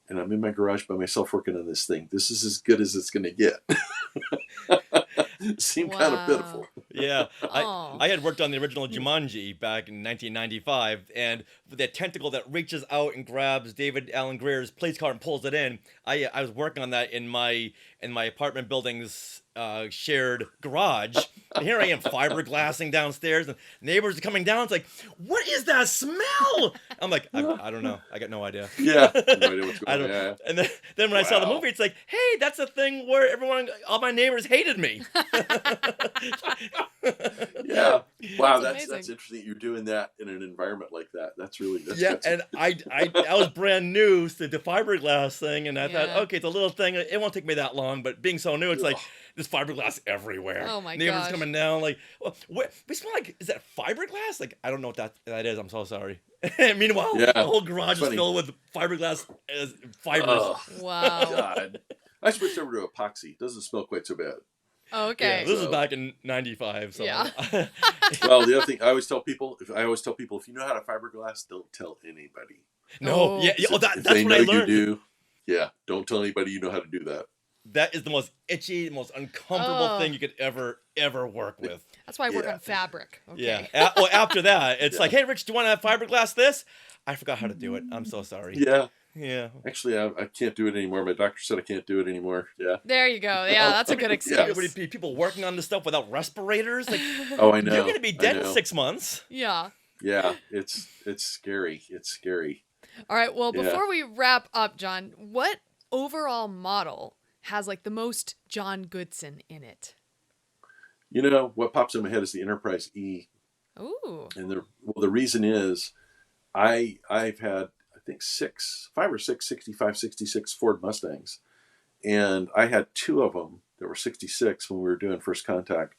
and I'm in my garage by myself working on this thing. This is as good as it's going to get. It seemed kind of pitiful. Yeah. I had worked on the original Jumanji back in 1995, and with that tentacle that reaches out and grabs David Alan Grier's police car and pulls it in, I was working on that in my apartment building's shared garage. And here I am fiberglassing downstairs, and neighbors are coming down. It's like, what is that smell? I'm like, I don't know. I got no idea. Yeah. No idea what's going on. Yeah. And then when I saw the movie, it's like, hey, that's a thing where all my neighbors hated me. Yeah. Wow, that's interesting that you're doing that in an environment like that. That's and I was brand new to the fiberglass thing, and I thought, okay, it's a little thing. It won't take me that long, but being so new, it's like there's fiberglass everywhere. Oh my Neighbors gosh. coming down, like, we smell like, is that fiberglass? Like, I don't know what that is. I'm so sorry. Meanwhile, the whole garage is filled with fiberglass fibers. Oh, wow. God. I switched over to epoxy. It doesn't smell quite so bad. Okay. Yeah, this is back in '95. So. Yeah. Well, the other thing I always tell people, if you know how to fiberglass, don't tell anybody. No. Yeah. That's if they what know I learned. You do. Yeah. Don't tell anybody you know how to do that. That is the most itchy, most uncomfortable thing you could ever work with. That's why I work on fabric. Okay. Yeah. Well, after that, it's like, hey, Rich, do you want to fiberglass this? I forgot how to do it. I'm so sorry. Yeah. Yeah. Actually, I can't do it anymore. My doctor said I can't do it anymore. Yeah. There you go. Yeah, that's a good excuse. Yeah. People working on this stuff without respirators. Like, I know. You're going to be dead in 6 months. Yeah. Yeah. It's scary. It's scary. All right. Well, before we wrap up, John, what overall model has like the most John Goodson in it? What pops in my head is the Enterprise E. Ooh. And the reason is I've had, I think 5 or 6 65, 66 Ford Mustangs. And I had 2 of them that were 66 when we were doing First Contact.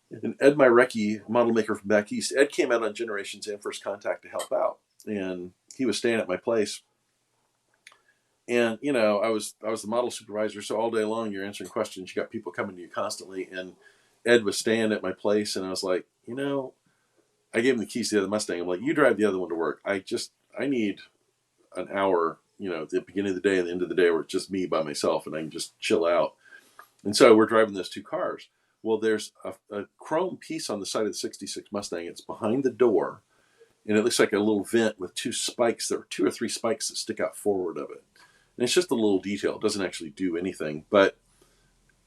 And Ed Myrecki, model maker from back east, Ed came out on Generations and First Contact to help out. And he was staying at my place. And, I was the model supervisor, so all day long you're answering questions. You got people coming to you constantly. And Ed was staying at my place, and I was like, I gave him the keys to the other Mustang. I'm like, you drive the other one to work. I need an hour, at the beginning of the day and the end of the day where it's just me by myself and I can just chill out. And so we're driving those 2 cars. Well, there's a chrome piece on the side of the 66 Mustang. It's behind the door, and it looks like a little vent with 2 spikes. There are 2 or 3 spikes that stick out forward of it. And it's just a little detail. It doesn't actually do anything. But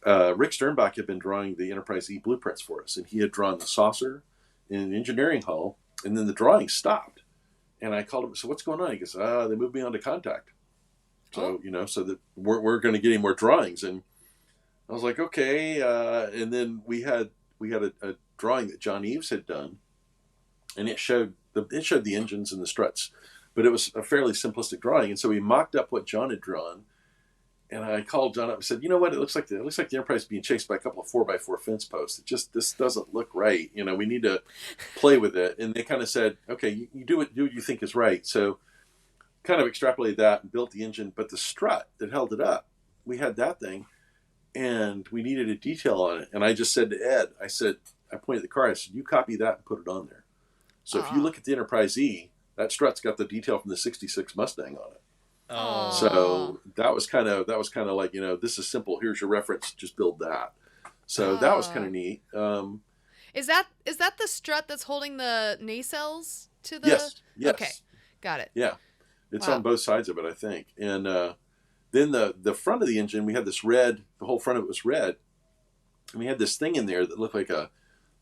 Rick Sternbach had been drawing the Enterprise E blueprints for us, and he had drawn the saucer in an engineering hull, and then the drawing stopped. And I called him, so what's going on? He goes, they moved me on to Contact. So, so that we're going to get any more drawings. And I was like, okay. And then we had a drawing that John Eves had done, and it showed the engines and the struts, but it was a fairly simplistic drawing. And so we mocked up what John had drawn. And I called John up and said, you know what? It looks like the Enterprise is being chased by a couple of 4x4 fence posts. This doesn't look right. We need to play with it. And they kind of said, okay, you do what you think is right. So kind of extrapolated that and built the engine, but the strut that held it up, we had that thing, and we needed a detail on it. And I just said to Ed, I pointed at the car, I said, you copy that and put it on there. So if you look at the Enterprise E, that strut's got the detail from the 66 Mustang on it. Oh. So that was kind of like, this is simple. Here's your reference. Just build that. So that was kind of neat. Is that the strut that's holding the nacelles to the? Yes. Okay, got it. Yeah, it's on both sides of it, I think. And then the front of the engine, we had this red. The whole front of it was red, and we had this thing in there that looked like a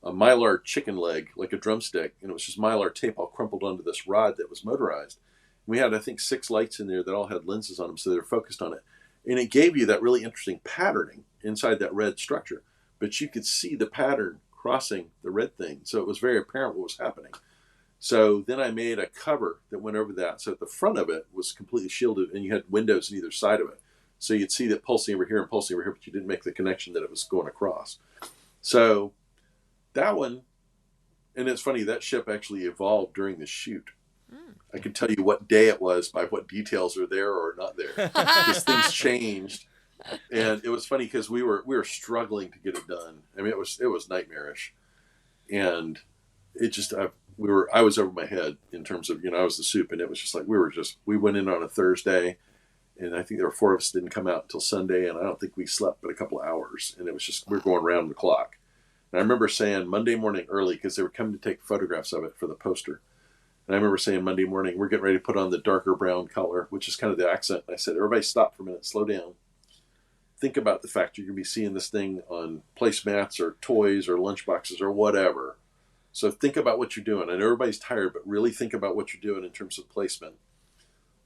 Mylar chicken leg, like a drumstick, and it was just Mylar tape all crumpled onto this rod that was motorized. We had, I think, 6 lights in there that all had lenses on them, so they were focused on it. And it gave you that really interesting patterning inside that red structure. But you could see the pattern crossing the red thing, so it was very apparent what was happening. So then I made a cover that went over that, so at the front of it was completely shielded, and you had windows on either side of it. So you'd see that pulsing over here and pulsing over here, but you didn't make the connection that it was going across. So that one, and it's funny, that ship actually evolved during the shoot. I can tell you what day it was by what details are there or not there, because things changed. And it was funny because we were struggling to get it done. I mean, it was nightmarish, and it just I was over my head in terms of, I was the soup, and it was just like we went in on a Thursday, and I think there were 4 of us didn't come out until Sunday, and I don't think we slept but a couple of hours, and it was just we were going around the clock. And I remember saying Monday morning early, because they were coming to take photographs of it for the poster. And I remember saying Monday morning, we're getting ready to put on the darker brown color, which is kind of the accent. And I said, everybody stop for a minute, slow down. Think about the fact you're going to be seeing this thing on placemats or toys or lunchboxes or whatever. So think about what you're doing. I know everybody's tired, but really think about what you're doing in terms of placement.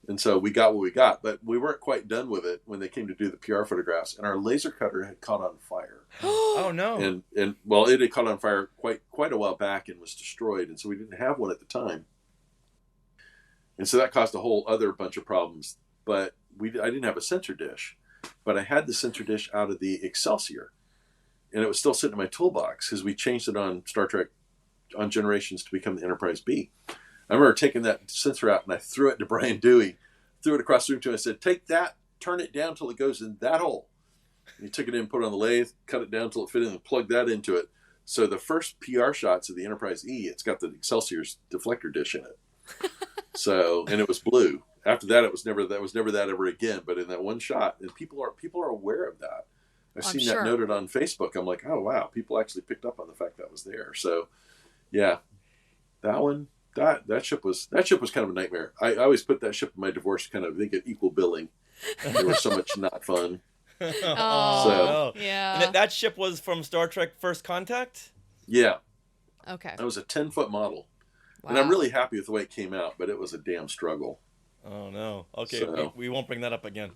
And so we got what we got, but we weren't quite done with it when they came to do the PR photographs. And our laser cutter had caught on fire. Oh, no. And well, it had caught on fire quite a while back and was destroyed. And so we didn't have one at the time. And so that caused a whole other bunch of problems. But I didn't have a sensor dish, but I had the sensor dish out of the Excelsior, and it was still sitting in my toolbox because we changed it on Star Trek on Generations to become the Enterprise B. I remember taking that sensor out and I threw it to Brian Dewey, threw it across the room to him. I said, take that, turn it down till it goes in that hole. And he took it in, put it on the lathe, cut it down till it fit in, and plugged that into it. So the first PR shots of the Enterprise E, it's got the Excelsior's deflector dish in it. So, and it was blue. After that, it was never that ever again. But in that one shot, and people are aware of that. I've seen that noted on Facebook. I'm like, oh wow, people actually picked up on the fact that was there. So, yeah, that one, that ship was kind of a nightmare. I always put that ship in my divorce kind of think of equal billing. There was so much not fun. Oh, yeah. And that ship was from Star Trek First Contact? Yeah. Okay. That was a 10-foot model. Wow. And I'm really happy with the way it came out, but it was a damn struggle. Oh, no. Okay, So- we won't bring that up again.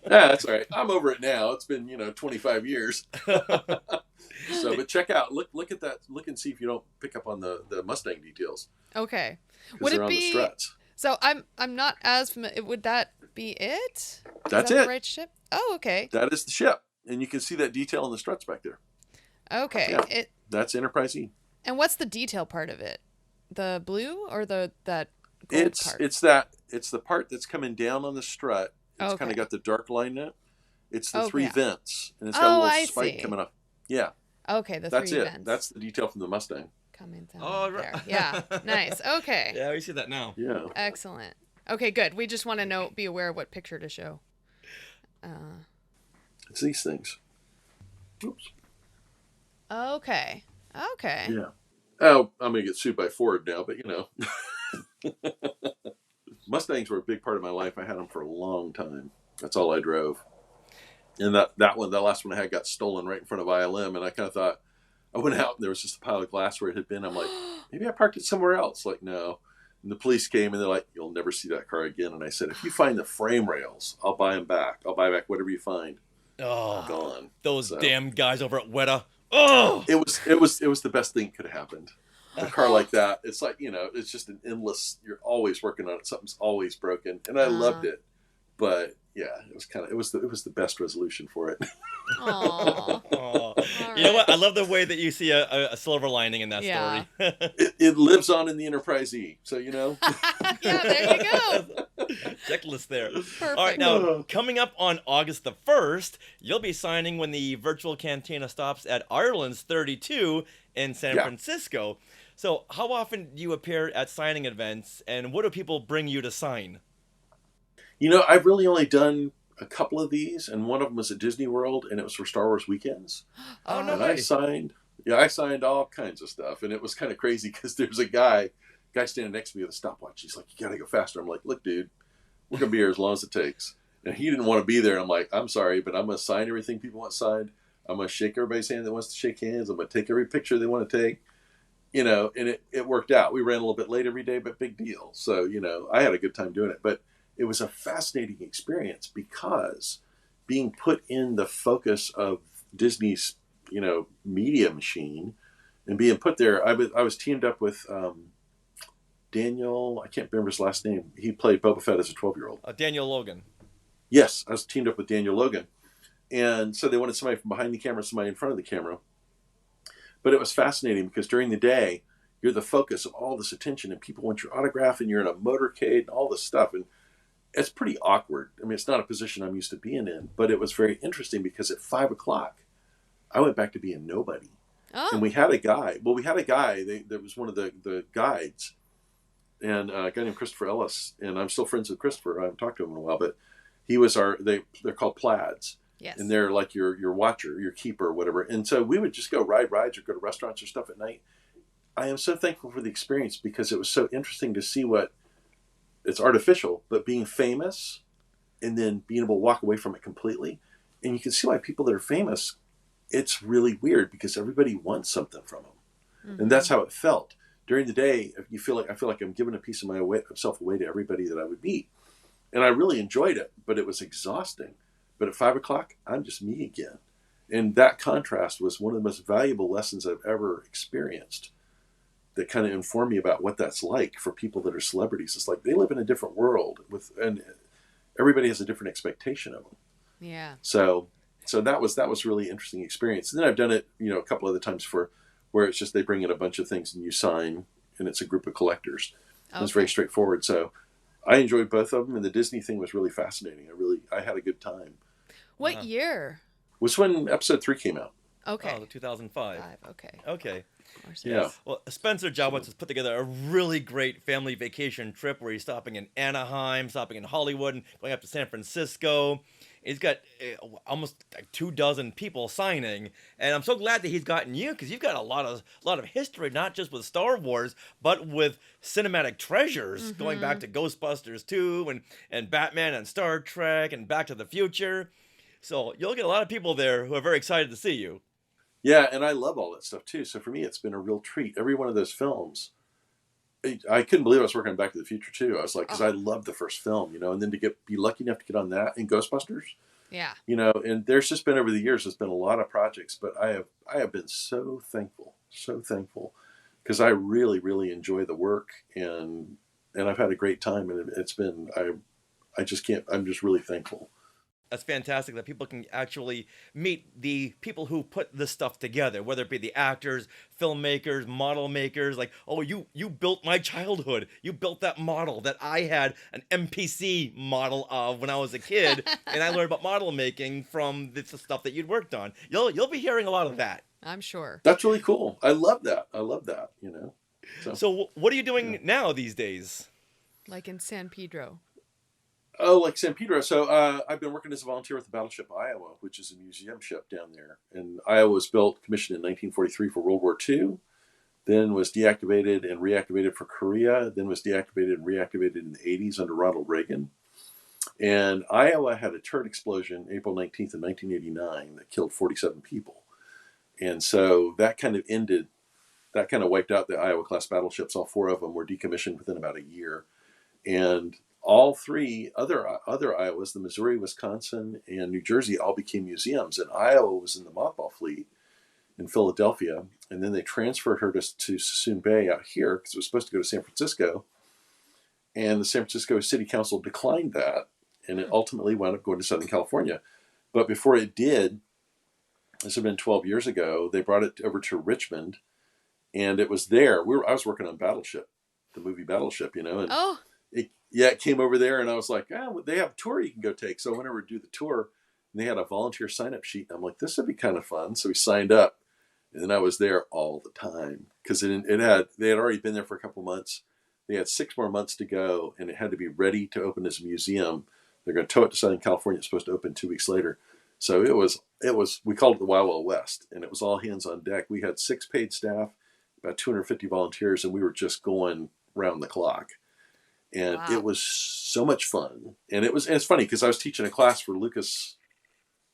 That's all right. I'm over it now. It's been, 25 years. So, but check out, look at that, look and see if you don't pick up on the Mustang details. Okay. 'Cause Would they're it on the be? struts. So I'm not as familiar. Would that be it? That's Is that it. The right ship? Oh, okay. That is the ship. And you can see that detail on the struts back there. Okay. Yeah. That's Enterprise E. And what's the detail part of it? The blue or that gold part? It's the part that's coming down on the strut. It's kind of got the dark line in it. It's the 3 vents, and it's got a little spike coming up. Yeah. Okay, the That's 3 it. vents. That's the detail from the Mustang. Coming down right. there. Yeah, nice. Okay. Yeah, we see that now. Yeah. Excellent. Okay, good. We just want to be aware of what picture to show. It's these things. Oops. Okay. Yeah. Oh, I'm going to get sued by Ford now, but Mustangs were a big part of my life. I had them for a long time. That's all I drove. And that last one I had got stolen right in front of ILM, and I kind of thought, I went out and there was just a pile of glass where it had been. I'm like, maybe I parked it somewhere else. Like, no. And the police came and they're like, you'll never see that car again. And I said, if you find the frame rails, I'll buy them back. I'll buy back whatever you find. Oh, gone. Those damn guys over at Weta. Oh, it was the best thing that could have happened. A car like that, it's like, it's just an endless, you're always working on it. Something's always broken. And I loved it. But yeah, it was the best resolution for it. Aww. You know what? I love the way that you see a silver lining in that story. It lives on in the Enterprise E. So, Yeah, there you go. Checklist there. Perfect. All right, now, coming up on August the 1st, you'll be signing when the Virtual Cantina stops at Ireland's 32 in San Francisco. So how often do you appear at signing events, and what do people bring you to sign? I've really only done a couple of these, and one of them was at Disney World, and it was for Star Wars weekends. Oh, no. And I signed all kinds of stuff, and it was kind of crazy because there's a guy standing next to me with a stopwatch. He's like, "You gotta go faster." I'm like, "Look, dude, we're gonna be here as long as it takes." And he didn't want to be there. I'm like, "I'm sorry, but I'm gonna sign everything people want signed. I'm gonna shake everybody's hand that wants to shake hands. I'm gonna take every picture they want to take." And it worked out. We ran a little bit late every day, but big deal. So, I had a good time doing it. But it was a fascinating experience because being put in the focus of Disney's, media machine and being put there, I was teamed up with Daniel, I can't remember his last name. He played Boba Fett as a 12-year-old. Daniel Logan. Yes, I was teamed up with Daniel Logan. And so they wanted somebody from behind the camera, somebody in front of the camera. But it was fascinating because during the day, you're the focus of all this attention and people want your autograph and you're in a motorcade and all this stuff. And it's pretty awkward. I mean, it's not a position I'm used to being in, but it was very interesting because at 5 o'clock, I went back to being nobody. Oh. And we had a guy that was one of the guides, and a guy named Christopher Ellis. And I'm still friends with Christopher. I haven't talked to him in a while, but he was they're called plaids. Yes. And they're like your watcher, your keeper, whatever. And so we would just go ride rides or go to restaurants or stuff at night. I am so thankful for the experience because it was so interesting to see it's artificial, but being famous and then being able to walk away from it completely. And you can see why people that are famous, it's really weird because everybody wants something from them. Mm-hmm. And that's how it felt. During the day, I feel like I'm giving a piece of myself away to everybody that I would meet. And I really enjoyed it, but it was exhausting. But at 5 o'clock, I'm just me again. And that contrast was one of the most valuable lessons I've ever experienced that kind of informed me about what that's like for people that are celebrities. It's like they live in a different world and everybody has a different expectation of them. Yeah. So that was really interesting experience. And then I've done it, a couple other times where it's just they bring in a bunch of things and you sign and it's a group of collectors. Okay. It's very straightforward. So I enjoyed both of them, and the Disney thing was really fascinating. I had a good time. What year? Was when episode 3 came out. Okay. Oh, 2005. Okay. Okay. Of course. Yeah. Well, Spencer Jowitz has put together a really great family vacation trip where he's stopping in Anaheim, stopping in Hollywood, and going up to San Francisco. He's got almost like 24 people signing, and I'm so glad that he's gotten you because you've got a lot of history, not just with Star Wars, but with cinematic treasures going back to Ghostbusters 2 and Batman and Star Trek and Back to the Future. So you'll get a lot of people there who are very excited to see you. Yeah, and I love all that stuff too. So for me, it's been a real treat. Every one of those films, I couldn't believe I was working on Back to the Future too. I was like, because I loved the first film, and then to be lucky enough to get on that in Ghostbusters. Yeah. And there's just been over the years, there's been a lot of projects, but I have been so thankful because I really, really enjoy the work and I've had a great time, and it's been, I'm just really thankful. That's fantastic that people can actually meet the people who put this stuff together, whether it be the actors, filmmakers, model makers, like, oh, you built my childhood. You built that model that I had an MPC model of when I was a kid, and I learned about model making from the stuff that you'd worked on. You'll be hearing a lot of that. I'm sure. That's really cool. I love that. So what are you doing now these days? Like in San Pedro. Oh, like San Pedro. So I've been working as a volunteer with the Battleship, Iowa, which is a museum ship down there. And Iowa was commissioned in 1943 for World War II, then was deactivated and reactivated for Korea, then was deactivated and reactivated in the 80s under Ronald Reagan. And Iowa had a turret explosion April 19th of 1989 that killed 47 people. And so that kind of wiped out the Iowa-class battleships. All 4 of them were decommissioned within about a year. And all 3 other Iowas, the Missouri, Wisconsin, and New Jersey, all became museums. And Iowa was in the mothball fleet in Philadelphia. And then they transferred her to Suisun Bay out here because it was supposed to go to San Francisco. And the San Francisco City Council declined that. And it ultimately wound up going to Southern California. But before it did, this had been 12 years ago, they brought it over to Richmond. And it was there. I was working on Battleship, the movie Battleship, and it came over there, and I was like, they have a tour you can go take. So I went over to do the tour, and they had a volunteer sign-up sheet. And I'm like, this would be kind of fun. So we signed up, and then I was there all the time because they had already been there for a couple months. They had 6 more months to go, and it had to be ready to open as a museum. They're going to tow it to Southern California. It's supposed to open 2 weeks later. So it was, we called it the Wild Wild West, and it was all hands on deck. We had 6 paid staff, about 250 volunteers, and we were just going round the clock. And It was so much fun. And it's funny because I was teaching a class for Lucas.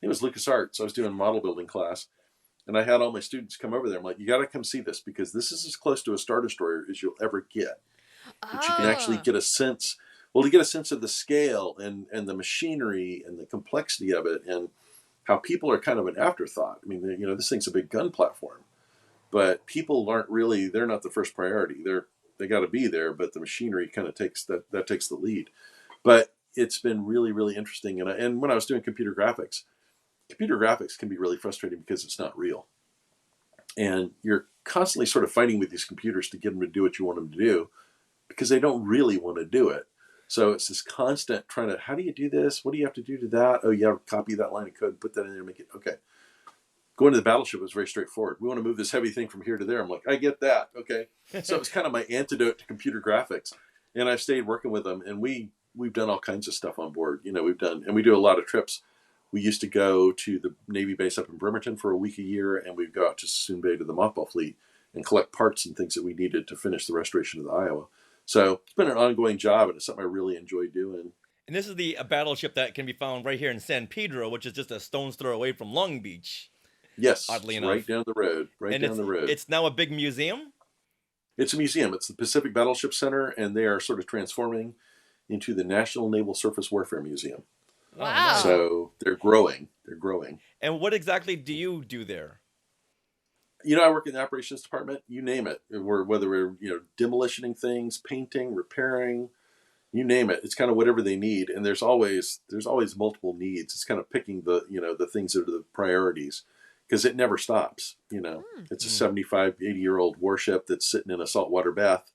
It was LucasArts. I was doing a model building class, and I had all my students come over there. I'm like, you got to come see this because this is as close to a Star Destroyer as you'll ever get. But you can actually get a sense, to get a sense of the scale and the machinery and the complexity of it, and how people are kind of an afterthought. I mean, this thing's a big gun platform, but people they're not the first priority. They got to be there, but the machinery kind of takes the lead. But it's been really, really interesting. And when I was doing computer graphics can be really frustrating because it's not real. And you're constantly sort of fighting with these computers to get them to do what you want them to do because they don't really want to do it. So it's this constant trying to, how do you do this? What do you have to do to that? Oh, you have to copy that line of code, put that in there, make it, okay. Going to the Battleship was very straightforward. We want to move this heavy thing from here to there. I'm like, I get that, okay. So it was kind of my antidote to computer graphics. And I've stayed working with them, and we've done all kinds of stuff on board. We do a lot of trips. We used to go to the Navy base up in Bremerton for a week a year, and we'd go out to Sassoon Bay to the mothball fleet and collect parts and things that we needed to finish the restoration of the Iowa. So it's been an ongoing job, and it's something I really enjoy doing. And this is a battleship that can be found right here in San Pedro, which is just a stone's throw away from Long Beach. Yes, oddly enough. Right down the road. It's now a big museum? It's a museum. It's the Pacific Battleship Center, and they are sort of transforming into the National Naval Surface Warfare Museum. Wow. So they're growing. And what exactly do you do there? I work in the operations department. You name it. Whether we're demolitioning things, painting, repairing, you name it. It's kind of whatever they need, and there's always multiple needs. It's kind of picking the things that are the priorities, because it never stops. It's a 75, 80-year-old warship that's sitting in a saltwater bath.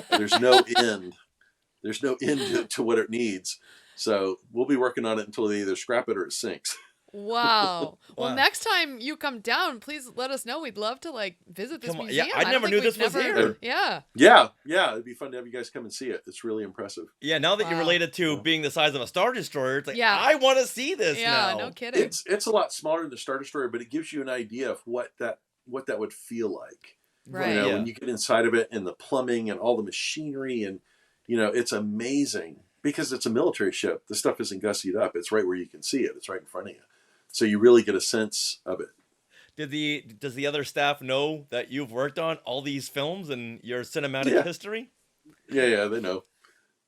There's no end. There's no end to what it needs. So we'll be working on it until they either scrap it or it sinks. Wow. Well, next time you come down, please let us know. We'd love to visit this museum. Yeah, I never knew this was here. Yeah. Yeah. It'd be fun to have you guys come and see it. It's really impressive. Yeah. Now that you're related to being the size of a Star Destroyer, it's like, I want to see this now. Yeah, no kidding. It's a lot smaller than the Star Destroyer, but it gives you an idea of what that would feel like. Right. When you get inside of it, and the plumbing and all the machinery, and it's amazing because it's a military ship. The stuff isn't gussied up. It's right where you can see it. It's right in front of you. So you really get a sense of it. Does the other staff know that you've worked on all these films and your cinematic history? Yeah, they know.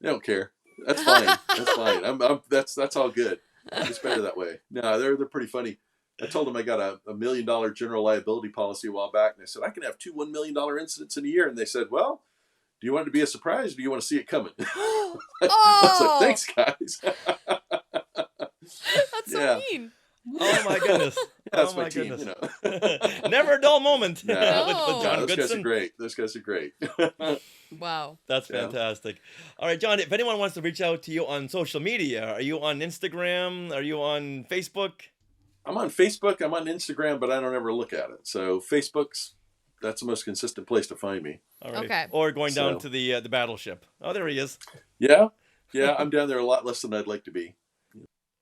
They don't care. That's fine. That's fine. That's all good. It's better that way. No, they're pretty funny. I told them I got a $1 million general liability policy a while back, and I said I can have 2 $1 million incidents in a year, and they said, "Well, do you want it to be a surprise, or do you want to see it coming?" I was like, "Thanks, guys." That's so mean. Oh my goodness! That's my team. Never a dull moment. No. with John those Goodson. Those guys are great. Wow, that's fantastic. All right, John. If anyone wants to reach out to you on social media, are you on Instagram? Are you on Facebook? I'm on Facebook. I'm on Instagram, but I don't ever look at it. So that's the most consistent place to find me. All right. Okay. Or going down to the Battleship. Oh, there he is. Yeah. I'm down there a lot less than I'd like to be.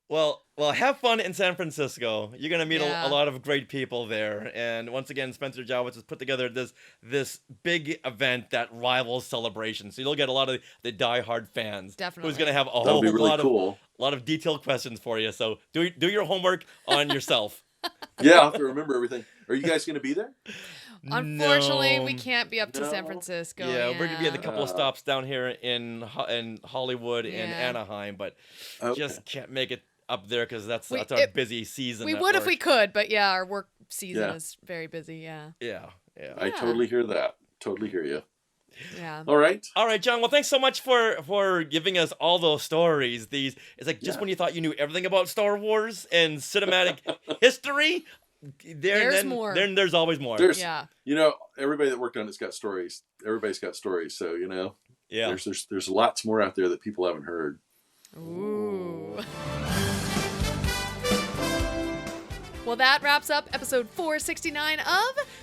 Well, have fun in San Francisco. You're gonna meet a lot of great people there. And once again, Spencer Jowitz has put together this big event that rivals Celebration. So you'll get a lot of the diehard fans. Definitely. Who's gonna have a That'll be really cool. lot of detailed questions for you. So do your homework on yourself. Yeah, I'll have to remember everything. Are you guys gonna be there? Unfortunately, we can't be up to San Francisco. Yeah, we're gonna be at a couple of stops down here in Hollywood and Anaheim, but just can't make it up there because that's our busy season. We would if we could, but our work season is very busy. Yeah. I totally hear that. Totally hear you. Yeah. All right, John. Well, thanks so much for giving us all those stories. It's like just when you thought you knew everything about Star Wars and cinematic history, there's more. Then there's always more. Everybody that worked on it's got stories. Everybody's got stories. So Yeah. There's lots more out there that people haven't heard. Ooh. Well, that wraps up episode 469 of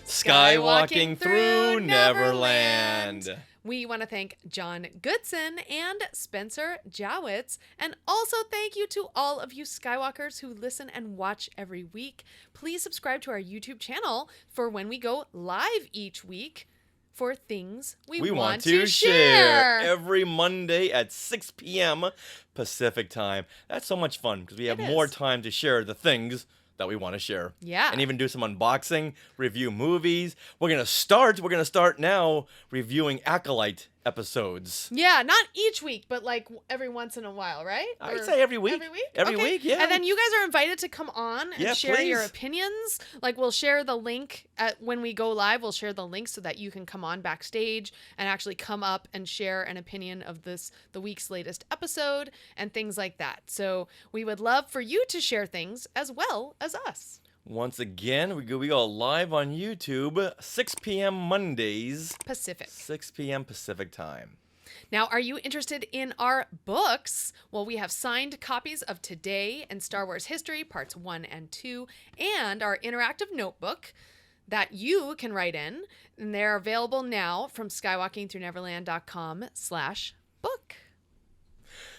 Skywalking Through Neverland. We want to thank John Goodson and Spencer Jowitz, and also thank you to all of you Skywalkers who listen and watch every week. Please subscribe to our YouTube channel for when we go live each week for things we want to share. Every Monday at 6 p.m. Pacific time. That's so much fun because we have more time to share the things that we want to share. Yeah. And even do some unboxing, review movies. We're going to start now reviewing Acolyte episodes. Yeah, not each week, but like every once in a while, right? I would say every week. Every week? Every week, yeah. And then you guys are invited to come on and share your opinions. Like we'll share the link when we go live, we'll share the link so that you can come on backstage and actually come up and share an opinion of the week's latest episode and things like that. So we would love for you to share things as well as us. Once again, we go live on YouTube, 6 p.m. Mondays. Pacific. 6 p.m. Pacific time. Now, are you interested in our books? Well, we have signed copies of Today and Star Wars History, Parts 1 and 2, and our interactive notebook that you can write in. And they're available now from skywalkingthrough-neverland.com/book.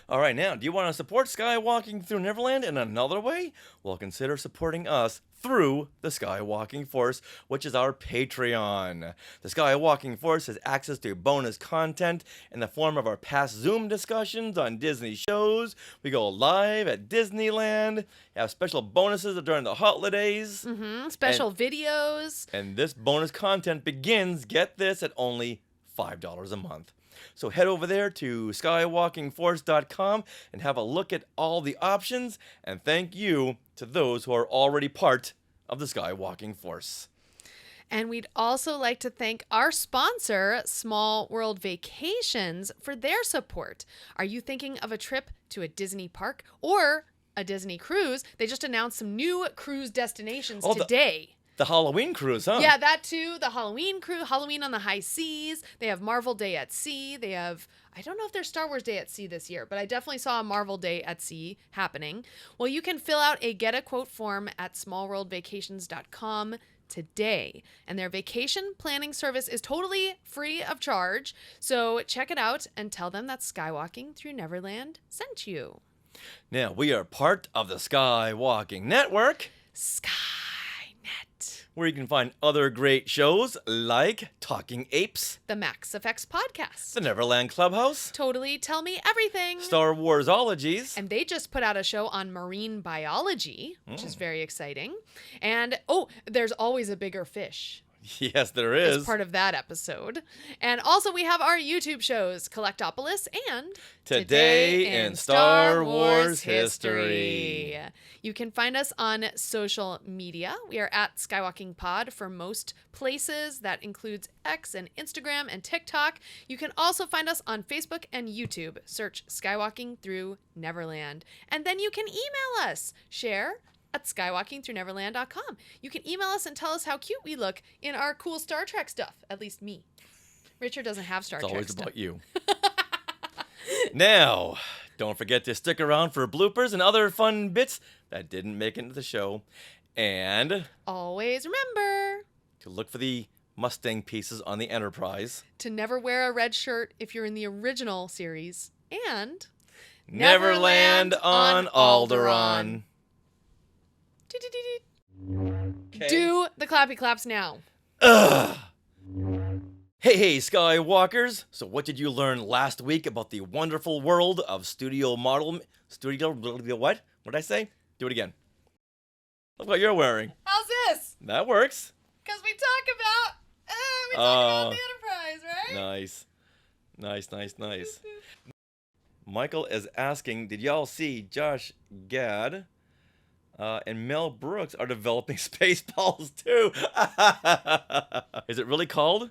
All right, now, do you want to support Skywalking Through Neverland in another way? Well, consider supporting us through the Skywalking Force, which is our Patreon. The Skywalking Force has access to bonus content in the form of our past Zoom discussions on Disney shows. We go live at Disneyland, have special bonuses during the holidays. Special videos. And this bonus content begins, get this, at only $5 a month. So head over there to skywalkingforce.com and have a look at all the options, and thank you to those who are already part of the Skywalking Force. And we'd also like to thank our sponsor, Small World Vacations, for their support. Are you thinking of a trip to a Disney park or a Disney cruise? They just announced some new cruise destinations today. The Halloween cruise, huh? Yeah, that too. The Halloween cruise, Halloween on the high seas. They have Marvel Day at Sea. They have, I don't know if there's Star Wars Day at Sea this year, but I definitely saw a Marvel Day at Sea happening. Well, you can fill out a get a quote form at smallworldvacations.com today. And their vacation planning service is totally free of charge. So check it out and tell them that Skywalking Through Neverland sent you. Now, we are part of the Skywalking Network. Where you can find other great shows like Talking Apes, the Max Effects Podcast, the Neverland Clubhouse, Totally Tell Me Everything, Star Warsologies, and they just put out a show on marine biology, which is very exciting. And there's Always a Bigger Fish. Yes, there is. As part of that episode. And also we have our YouTube shows, Collectopolis and Today in Star Wars History. You can find us on social media. We are at Skywalking Pod for most places. That includes X and Instagram and TikTok. You can also find us on Facebook and YouTube. Search Skywalking Through Neverland. And then you can email us. Share at skywalkingthrough-neverland.com. You can email us and tell us how cute we look in our cool Star Trek stuff. At least me. Richard doesn't have Star Trek stuff. It's always about you. Now, don't forget to stick around for bloopers and other fun bits that didn't make it into the show. And always remember to look for the Mustang pieces on the Enterprise. To never wear a red shirt if you're in the original series. And Neverland on Alderaan. Okay. Do the clappy claps now. Ugh. Hey, Skywalkers! So what did you learn last week about the wonderful world of what? What did I say? Do it again. Look what you're wearing. How's this? That works. Because we talk about the Enterprise, right? Nice. Michael is asking, did y'all see Josh Gad and Mel Brooks are developing Spaceballs too? Is it really called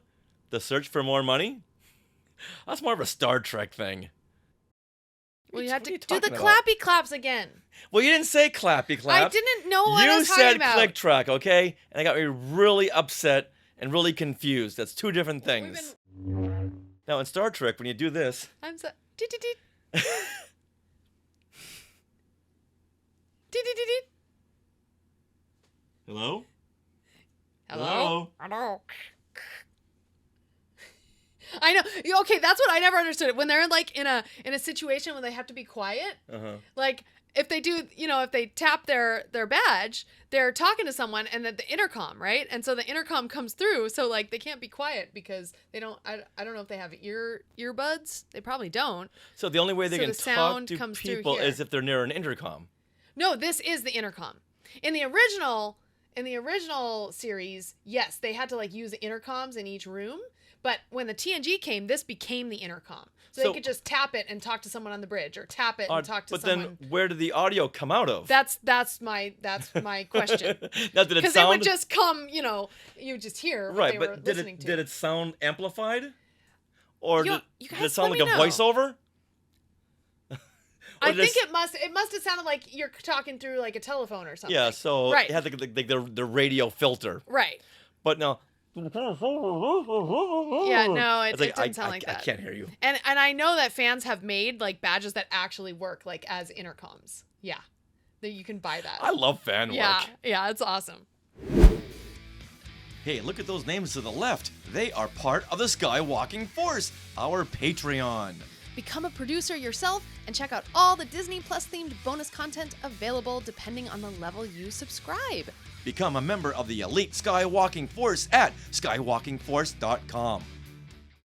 The Search for More Money? That's more of a Star Trek thing. Well, you have to do the clappy claps again. Well, you didn't say clappy claps. I didn't know what I was talking about. You said click track, okay? And I got me really upset and really confused. That's two different things. Now in Star Trek, when you do this, I'm so. Deet, deet, deet. Deet, deet, deet, deet. hello? Hello? Hello. I know. Okay, that's what I never understood. When they're like in a situation where they have to be quiet, like if they do, if they tap their badge, they're talking to someone and then the intercom, right? And so the intercom comes through, so like they can't be quiet because they don't. I don't know if they have earbuds. They probably don't. So the only way they So can the talk sound to comes through people here. is if they're near an intercom. No, this is the intercom. In the original series, yes, they had to like use the intercoms in each room. But when the TNG came, this became the intercom. So they could just tap it and talk to someone on the bridge, or tap it and talk to someone. But then where did the audio come out of? That's my question. Because it would just come, you just hear what they were listening to. Did it sound amplified? Or you did guys it sound let like a me know. voiceover? I think it must have sounded like you're talking through like a telephone or something. Yeah, so right. it had the radio filter. Right. But now. Yeah, no, it didn't sound like that. I can't hear you. And I know that fans have made like badges that actually work like as intercoms. Yeah, that you can buy that. I love fan work. Yeah, it's awesome. Hey, look at those names to the left. They are part of the Skywalking Force, our Patreon. Become a producer yourself and check out all the Disney Plus themed bonus content available depending on the level you subscribe. Become a member of the elite Skywalking Force at skywalkingforce.com.